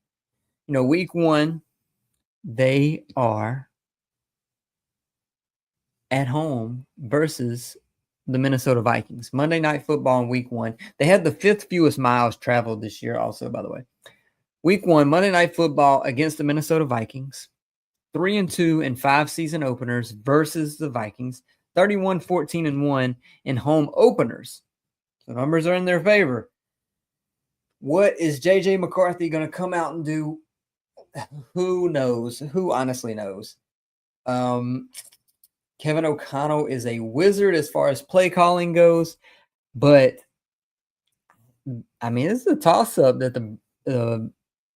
Week 1, they are at home versus the Minnesota Vikings. Monday Night Football in Week 1. They had the 5th fewest miles traveled this year also, by the way. Week 1, Monday Night Football against the Minnesota Vikings. 3-2 in 5 season openers versus the Vikings. 31-14-1 in home openers. The numbers are in their favor. What is J.J. McCarthy going to come out and do? Who knows? Who honestly knows? Kevin O'Connell is a wizard as far as play calling goes, but I mean, this is a toss-up that the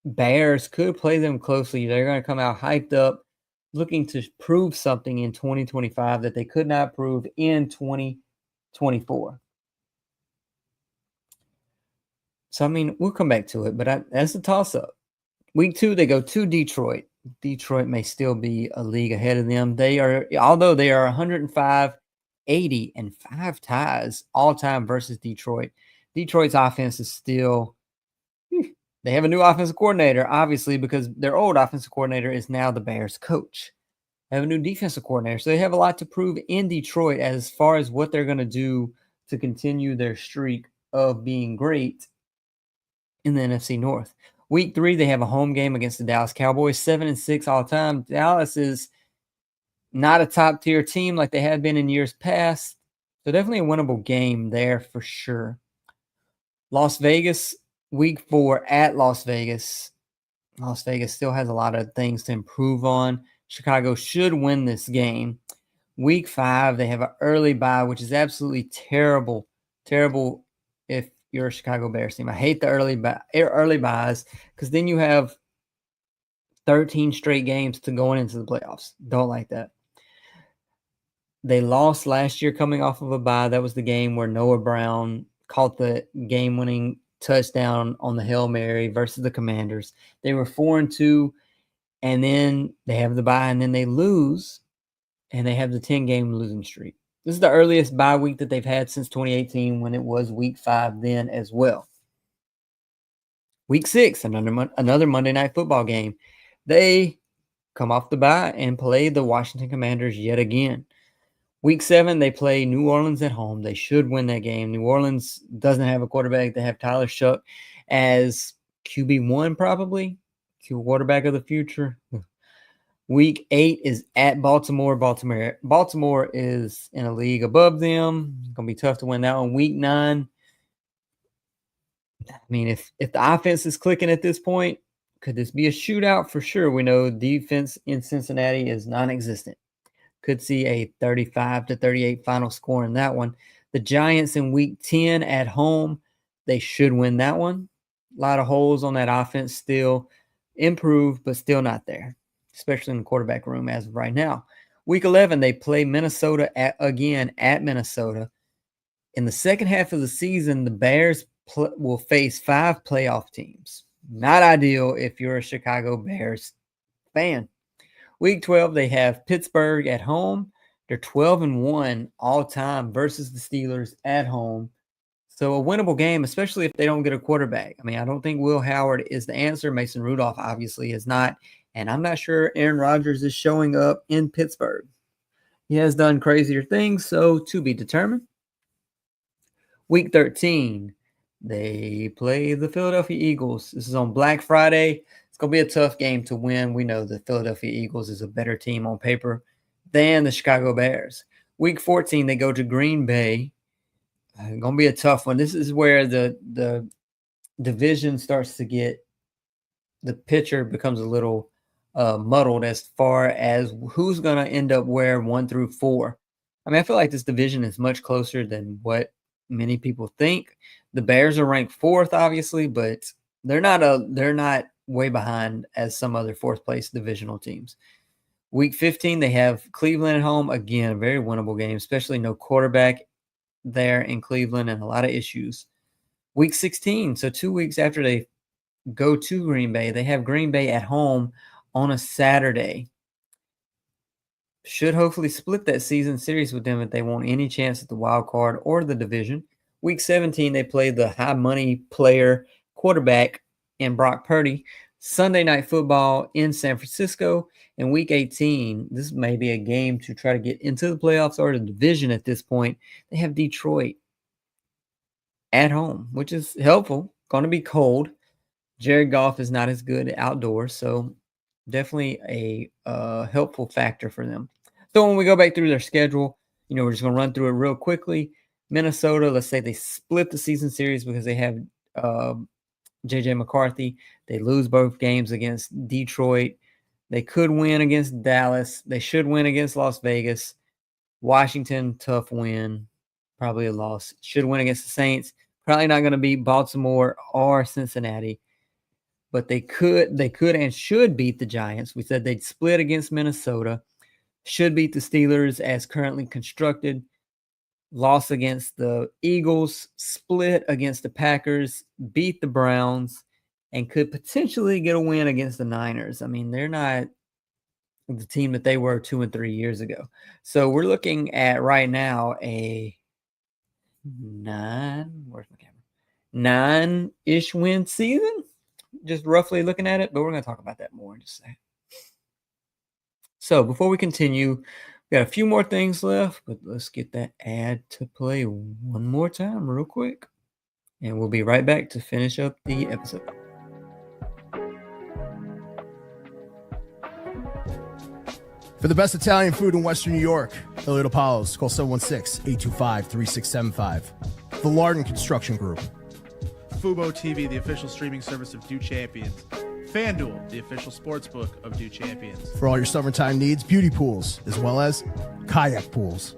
Bears could play them closely. They're going to come out hyped up, looking to prove something in 2025 that they could not prove in 2024. So, I mean, we'll come back to it, but that's a toss-up. Week 2, they go to Detroit. Detroit may still be a league ahead of them. Although they are 105, 80, and 5 ties all-time versus Detroit. Detroit's offense is still they have a new offensive coordinator, obviously, because their old offensive coordinator is now the Bears coach. They have a new defensive coordinator, so they have a lot to prove in Detroit as far as what they're going to do to continue their streak of being great in the NFC North. Week 3, they have a home game against the Dallas Cowboys, 7-6 all time. Dallas is not a top-tier team like they had been in years past, so definitely a winnable game there for sure. Las Vegas, Week 4 at Las Vegas. Las Vegas still has a lot of things to improve on. Chicago should win this game. Week 5, they have an early bye, which is absolutely terrible. Terrible if you're a Chicago Bears team. I hate the early buys because then you have 13 straight games to going into the playoffs. Don't like that. They lost last year coming off of a bye. That was the game where Noah Brown caught the game-winning touchdown on the Hail Mary versus the Commanders. They were 4-2, and then they have the bye, and then they lose, and they have the 10-game losing streak. This is the earliest bye week that they've had since 2018 when it was Week 5 then as well. Week 6, another Monday Night Football game. They come off the bye and play the Washington Commanders yet again. Week 7, they play New Orleans at home. They should win that game. New Orleans doesn't have a quarterback. They have Tyler Shuck as QB1 probably, quarterback of the future. Week 8 is at Baltimore. Baltimore is in a league above them. It's going to be tough to win that one. Week 9, I mean, if the offense is clicking at this point, could this be a shootout? For sure. We know defense in Cincinnati is non-existent. Could see a 35-38 final score in that one. The Giants in Week 10 at home, they should win that one. A lot of holes on that offense still. Improved, but still not there, especially in the quarterback room as of right now. Week 11, they play Minnesota again at Minnesota. In the second half of the season, the Bears will face 5 playoff teams. Not ideal if you're a Chicago Bears fan. Week 12, they have Pittsburgh at home. They're 12-1 all time versus the Steelers at home. So a winnable game, especially if they don't get a quarterback. I mean, I don't think Will Howard is the answer. Mason Rudolph obviously is not. And I'm not sure Aaron Rodgers is showing up in Pittsburgh. He has done crazier things, so to be determined. Week 13, they play the Philadelphia Eagles. This is on Black Friday. It's going to be a tough game to win. We know the Philadelphia Eagles is a better team on paper than the Chicago Bears. Week 14, they go to Green Bay. Going to be a tough one. This is where the division starts to get, the picture becomes a little muddled as far as who's going to end up where 1 through 4. I mean, I feel like this division is much closer than what many people think. The Bears are ranked 4th, obviously, but they're not way behind as some other 4th place divisional teams. Week 15, they have Cleveland at home. Again, a very winnable game, especially no quarterback there in Cleveland and a lot of issues. Week 16, so 2 weeks after they go to Green Bay, they have Green Bay at home on a Saturday. Should hopefully split that season series with them if they want any chance at the wild card or the division. Week 17, they play the high money player quarterback in Brock Purdy. Sunday Night Football in San Francisco. And week 18, this may be a game to try to get into the playoffs or the division at this point. They have Detroit at home, which is helpful. Going to be cold. Jared Goff is not as good outdoors, so definitely a helpful factor for them. So when we go back through their schedule, we're just going to run through it real quickly. Minnesota, let's say they split the season series because they have J.J. McCarthy. They lose both games against Detroit. They could win against Dallas. They should win against Las Vegas. Washington, tough win. Probably a loss. Should win against the Saints. Probably not going to beat Baltimore or Cincinnati. But they could and should beat the Giants. We said they'd split against Minnesota. Should beat the Steelers as currently constructed. Loss against the Eagles. Split against the Packers. Beat the Browns. And could potentially get a win against the Niners. I mean, they're not the team that they were 2 and 3 years ago. So we're looking at right now a 9-ish win season. Just roughly looking at it, but we're going to talk about that more in just a second. So before we continue, we got a few more things left, but let's get that ad to play one more time real quick. And we'll be right back to finish up the episode. For the best Italian food in Western New York, Elliot Apollo's, call 716-825-3675. The Lardon Construction Group. Fubo TV, the official streaming service of Do Champions. FanDuel, the official sportsbook of Do Champions. For all your summertime needs, beauty pools, as well as kayak pools.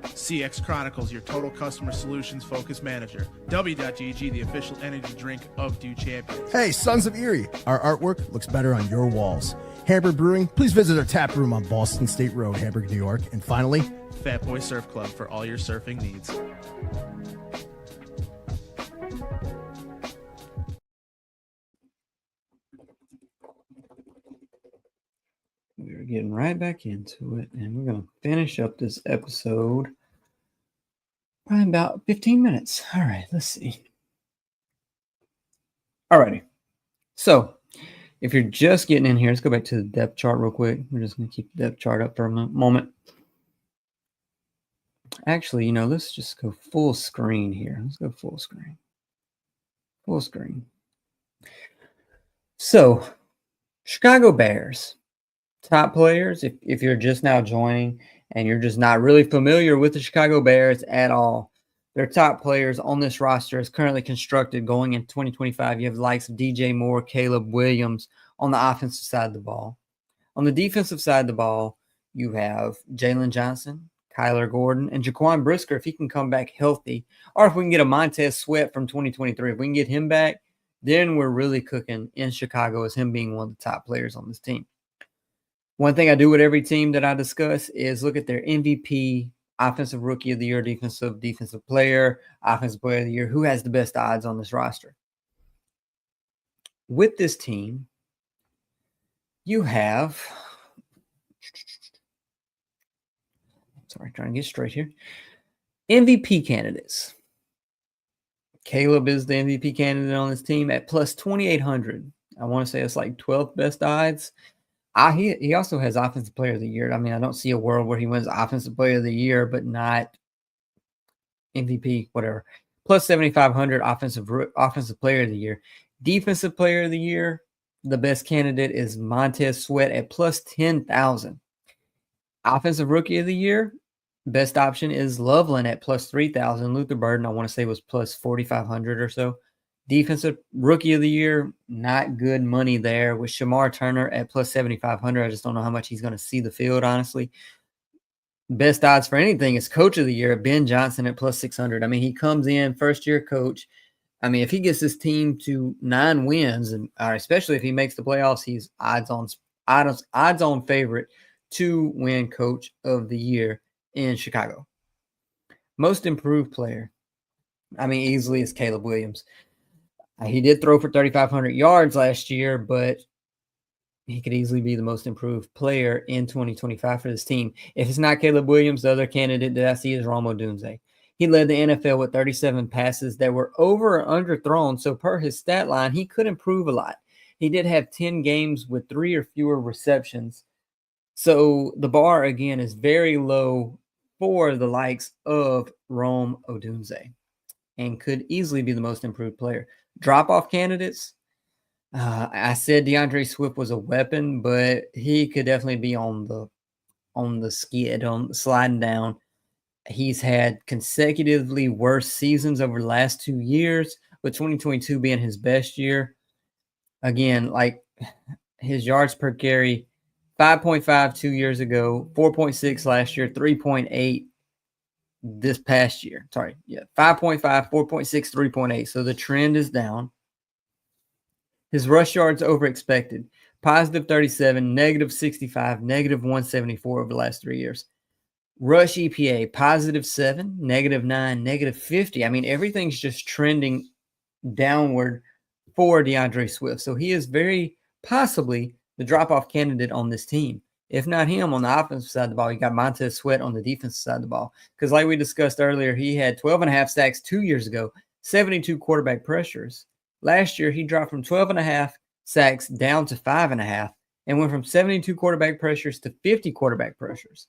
CX Chronicles, your total customer solutions focused manager. W.GG, the official energy drink of Do Champions. Hey, Sons of Erie, our artwork looks better on your walls. Hamburg Brewing, please visit our tap room on Boston State Road, Hamburg, New York. And finally, Fat Boy Surf Club for all your surfing needs. We're getting right back into it, and we're going to finish up this episode probably about 15 minutes. All right, let's see. All righty. So if you're just getting in here, let's go back to the depth chart real quick. We're just going to keep the depth chart up for a moment. Actually, let's just go full screen here. Let's go full screen. Full screen. So, Chicago Bears. Top players, if you're just now joining and you're just not really familiar with the Chicago Bears at all, their top players on this roster is currently constructed going in 2025. You have the likes of DJ Moore, Caleb Williams on the offensive side of the ball. On the defensive side of the ball, you have Jalen Johnson, Kyler Gordon, and Jaquan Brisker if he can come back healthy, or if we can get a Montez Sweat from 2023. If we can get him back, then we're really cooking in Chicago as him being one of the top players on this team. One thing I do with every team that I discuss is look at their MVP, Offensive Rookie of the Year, Defensive Player, Offensive Player of the Year, who has the best odds on this roster. With this team, you have, trying to get straight here, MVP candidates. Caleb is the MVP candidate on this team at plus 2,800. I want to say it's like 12th best odds. He also has Offensive Player of the Year. I mean, I don't see a world where he wins Offensive Player of the Year, but not MVP, whatever. Plus 7,500 Offensive Player of the Year. Defensive Player of the Year, the best candidate is Montez Sweat at plus 10,000. Offensive Rookie of the Year, Best option is Loveland at plus 3,000. Luther Burden, I want to say, was plus 4,500 or so. Defensive Rookie of the Year, not good money there. With Shamar Turner at plus 7,500, I just don't know how much he's going to see the field, honestly. Best odds for anything is Coach of the Year, Ben Johnson at plus 600. I mean, he comes in, first-year coach. I mean, if he gets his team to 9 wins, and especially if he makes the playoffs, he's odds-on favorite to win Coach of the Year in Chicago. Most improved player, I mean, easily is Caleb Williams. He did throw for 3,500 yards last year, but he could easily be the most improved player in 2025 for this team. If it's not Caleb Williams, the other candidate that I see is Rome Odunze. He led the NFL with 37 passes that were over or underthrown, so per his stat line, he could improve a lot. He did have 10 games with 3 or fewer receptions. So the bar, again, is very low for the likes of Rome Odunze and could easily be the most improved player. Drop-off candidates, I said DeAndre Swift was a weapon, but he could definitely be on the skid, on sliding down. He's had consecutively worse seasons over the last 2 years, with 2022 being his best year. Again, like his yards per carry, 5.5 2 years ago, 4.6 last year, 3.8 this past year. 5.5, 4.6, 3.8. So the trend is down. His rush yards over expected, positive 37, negative 65, negative 174 over the last 3 years. Rush EPA, positive 7, negative 9, negative 50. I mean, everything's just trending downward for DeAndre Swift. So he is very possibly the drop-off candidate on this team. If not him on the offensive side of the ball, you got Montez Sweat on the defensive side of the ball. Because like we discussed earlier, he had 12.5 sacks 2 years ago, 72 quarterback pressures. Last year, he dropped from 12.5 sacks down to 5.5 and went from 72 quarterback pressures to 50 quarterback pressures.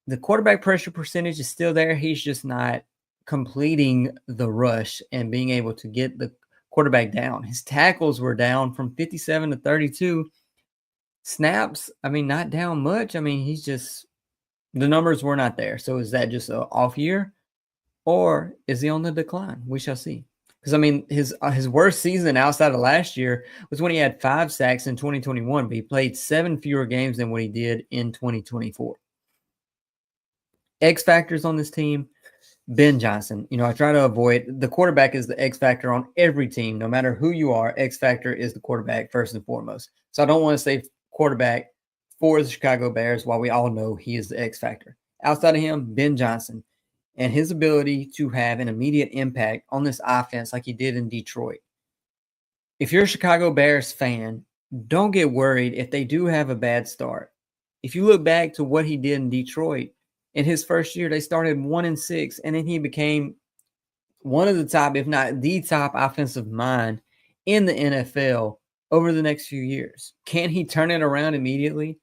The quarterback pressure percentage is still there. He's just not completing the rush and being able to get the quarterback down. His tackles were down from 57 to 32. Snaps, I mean, not down much. I mean, the numbers were not there. So is that just an off year or is he on the decline? We shall see. Because, I mean, his worst season outside of last year was when he had 5 sacks in 2021, but he played 7 fewer games than what he did in 2024. X factors on this team, Ben Johnson. I try to avoid the quarterback is the X factor on every team. No matter who you are, X factor is the quarterback first and foremost. So I don't want to say quarterback for the Chicago Bears while we all know he is the X factor. Outside of him, Ben Johnson and his ability to have an immediate impact on this offense like he did in Detroit. If you're a Chicago Bears fan, don't get worried if they do have a bad start. If you look back to what he did in Detroit, in his first year, they started 1-6, and then he became one of the top, if not the top offensive mind in the NFL over the next few years. Can he turn it around immediately?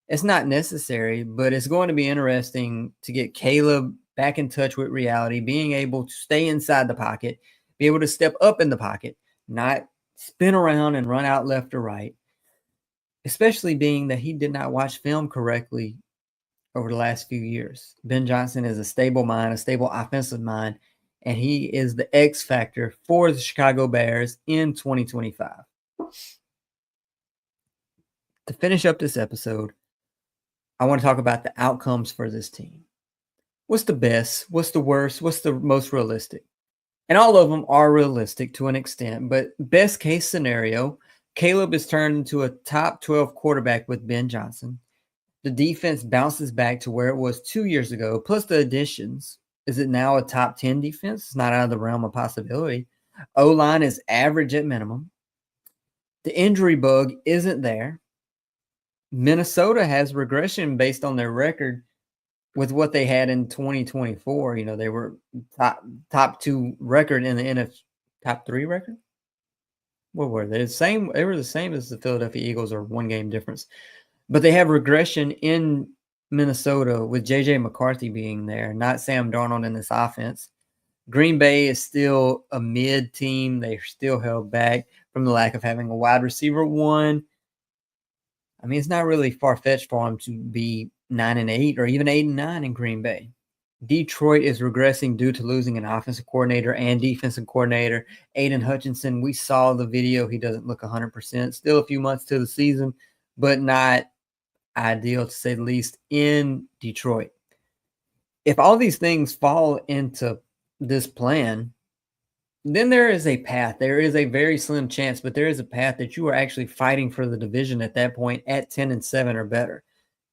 It's not necessary, but it's going to be interesting to get Caleb back in touch with reality, being able to stay inside the pocket, be able to step up in the pocket, not spin around and run out left or right, especially being that he did not watch film correctly over the last few years. Ben Johnson is a stable mind, a stable offensive mind, and he is the X factor for the Chicago Bears in 2025. To finish up this episode, I want to talk about the outcomes for this team. What's the best? What's the worst? What's the most realistic? And all of them are realistic to an extent, but best case scenario, Caleb is turned into a top 12 quarterback with Ben Johnson. The defense bounces back to where it was 2 years ago, plus the additions. Is it now a top 10 defense? It's not out of the realm of possibility. O-line is average at minimum. The injury bug isn't there. Minnesota has regression based on their record with what they had in 2024. They were top 2 record in the NFC, top 3 record. What were they? They were the same as the Philadelphia Eagles, or 1 game difference. But they have regression in Minnesota with J.J. McCarthy being there, not Sam Darnold in this offense. Green Bay is still a mid team. They're still held back from the lack of having a wide receiver 1. I mean, it's not really far-fetched for them to be 9-8 or even 8-9 in Green Bay. Detroit is regressing due to losing an offensive coordinator and defensive coordinator. Aiden Hutchinson, we saw the video. He doesn't look 100%. Still a few months to the season, but not ideal to say the least in Detroit. If all these things fall into this plan, then there is a path. There is a very slim chance, but there is a path that you are actually fighting for the division at that point at 10-7 or better.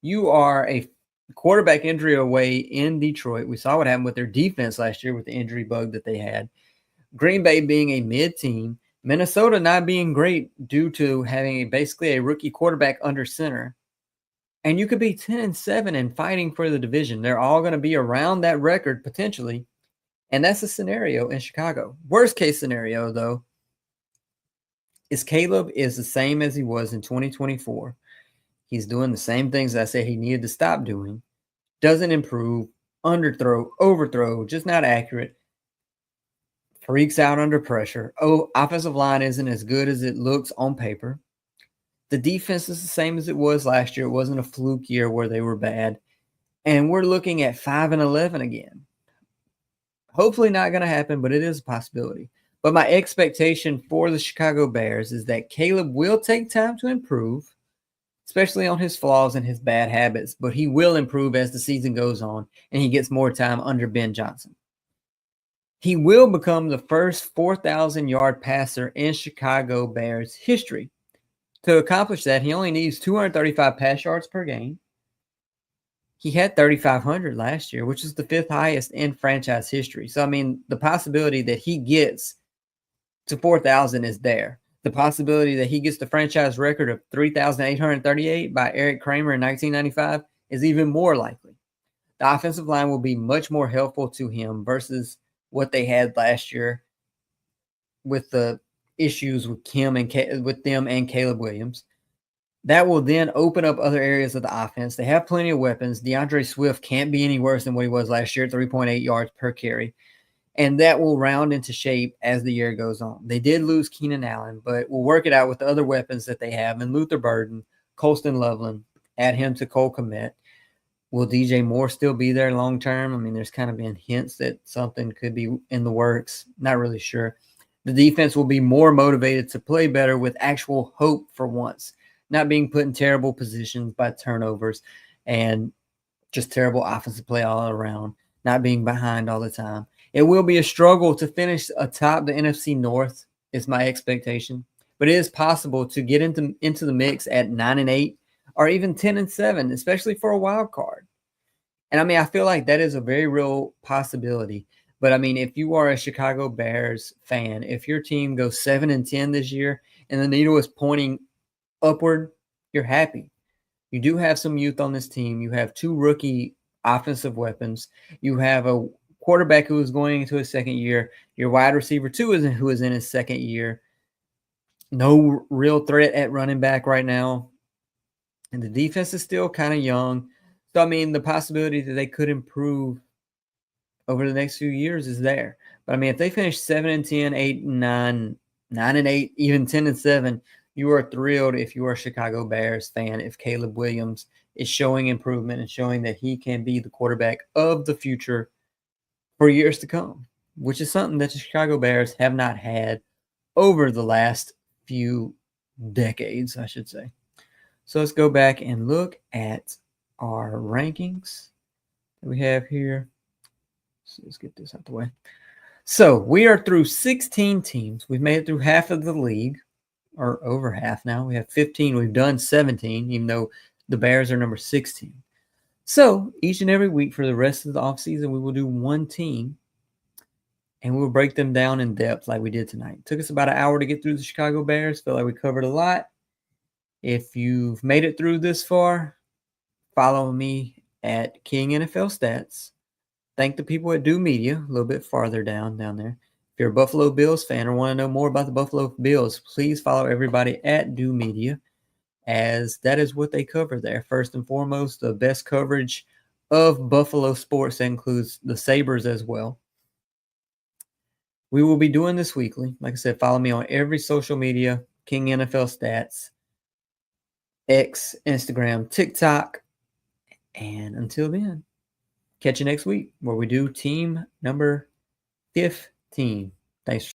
You are a quarterback injury away in Detroit. We saw what happened with their defense last year with the injury bug that they had. Green Bay being a mid team, Minnesota not being great due to having basically a rookie quarterback under center. And you could be 10-7 and fighting for the division. They're all going to be around that record potentially. And that's a scenario in Chicago. Worst case scenario, though, is Caleb is the same as he was in 2024. He's doing the same things I said he needed to stop doing. Doesn't improve, underthrow, overthrow, just not accurate. Freaks out under pressure. Oh, offensive line isn't as good as it looks on paper. The defense is the same as it was last year. It wasn't a fluke year where they were bad. And we're looking at 5-11 again. Hopefully not going to happen, but it is a possibility. But my expectation for the Chicago Bears is that Caleb will take time to improve, especially on his flaws and his bad habits, but he will improve as the season goes on and he gets more time under Ben Johnson. He will become the first 4,000-yard passer in Chicago Bears history. To accomplish that, he only needs 235 pass yards per game. He had 3,500 last year, which is the 5th highest in franchise history. So, I mean, the possibility that he gets to 4,000 is there. The possibility that he gets the franchise record of 3,838 by Eric Kramer in 1995 is even more likely. The offensive line will be much more helpful to him versus what they had last year with the issues with them and Caleb Williams. That will then open up other areas of the offense. They have plenty of weapons. DeAndre Swift can't be any worse than what he was last year, 3.8 yards per carry. And that will round into shape as the year goes on. They did lose Keenan Allen, but we'll work it out with the other weapons that they have. And Luther Burden, Colston Loveland, add him to Cole Kmet. Will DJ Moore still be there long term? I mean, there's kind of been hints that something could be in the works. Not really sure. The defense will be more motivated to play better with actual hope for once, not being put in terrible positions by turnovers and just terrible offensive play all around, not being behind all the time. It will be a struggle to finish atop the NFC North is my expectation, but it is possible to get into the mix at 9-8 or even 10-7, especially for a wild card. And I mean, I feel like that is a very real possibility. But I mean, if you are a Chicago Bears fan, if your team goes 7-10 this year and the needle is pointing upward, you're happy. You do have some youth on this team. You have 2 rookie offensive weapons. You have a quarterback who is going into his second year. Your wide receiver, too, who is in his second year. No real threat at running back right now. And the defense is still kind of young. So, I mean, the possibility that they could improve over the next few years is there. But, I mean, if they finish 7-10, 8-9, 9-8, even 10-7, you are thrilled if you are a Chicago Bears fan, if Caleb Williams is showing improvement and showing that he can be the quarterback of the future for years to come, which is something that the Chicago Bears have not had over the last few decades, I should say. So let's go back and look at our rankings that we have here. So let's get this out the way. So we are through 16 teams. We've made it through half of the league, or over half now. We have 15. We've done 17, even though the Bears are number 16. So each and every week for the rest of the offseason, we will do one team, and we'll break them down in depth like we did tonight. It took us about an hour to get through the Chicago Bears. Feel like we covered a lot. If you've made it through this far, follow me at King NFL Stats. Thank the people at Do Media, a little bit farther down there. If you're a Buffalo Bills fan or want to know more about the Buffalo Bills, please follow everybody at Do Media, as that is what they cover there. First and foremost, the best coverage of Buffalo sports. That includes the Sabres as well. We will be doing this weekly. Like I said, follow me on every social media, King NFL Stats, X, Instagram, TikTok, And until then, catch you next week where we do team number 15. Thanks.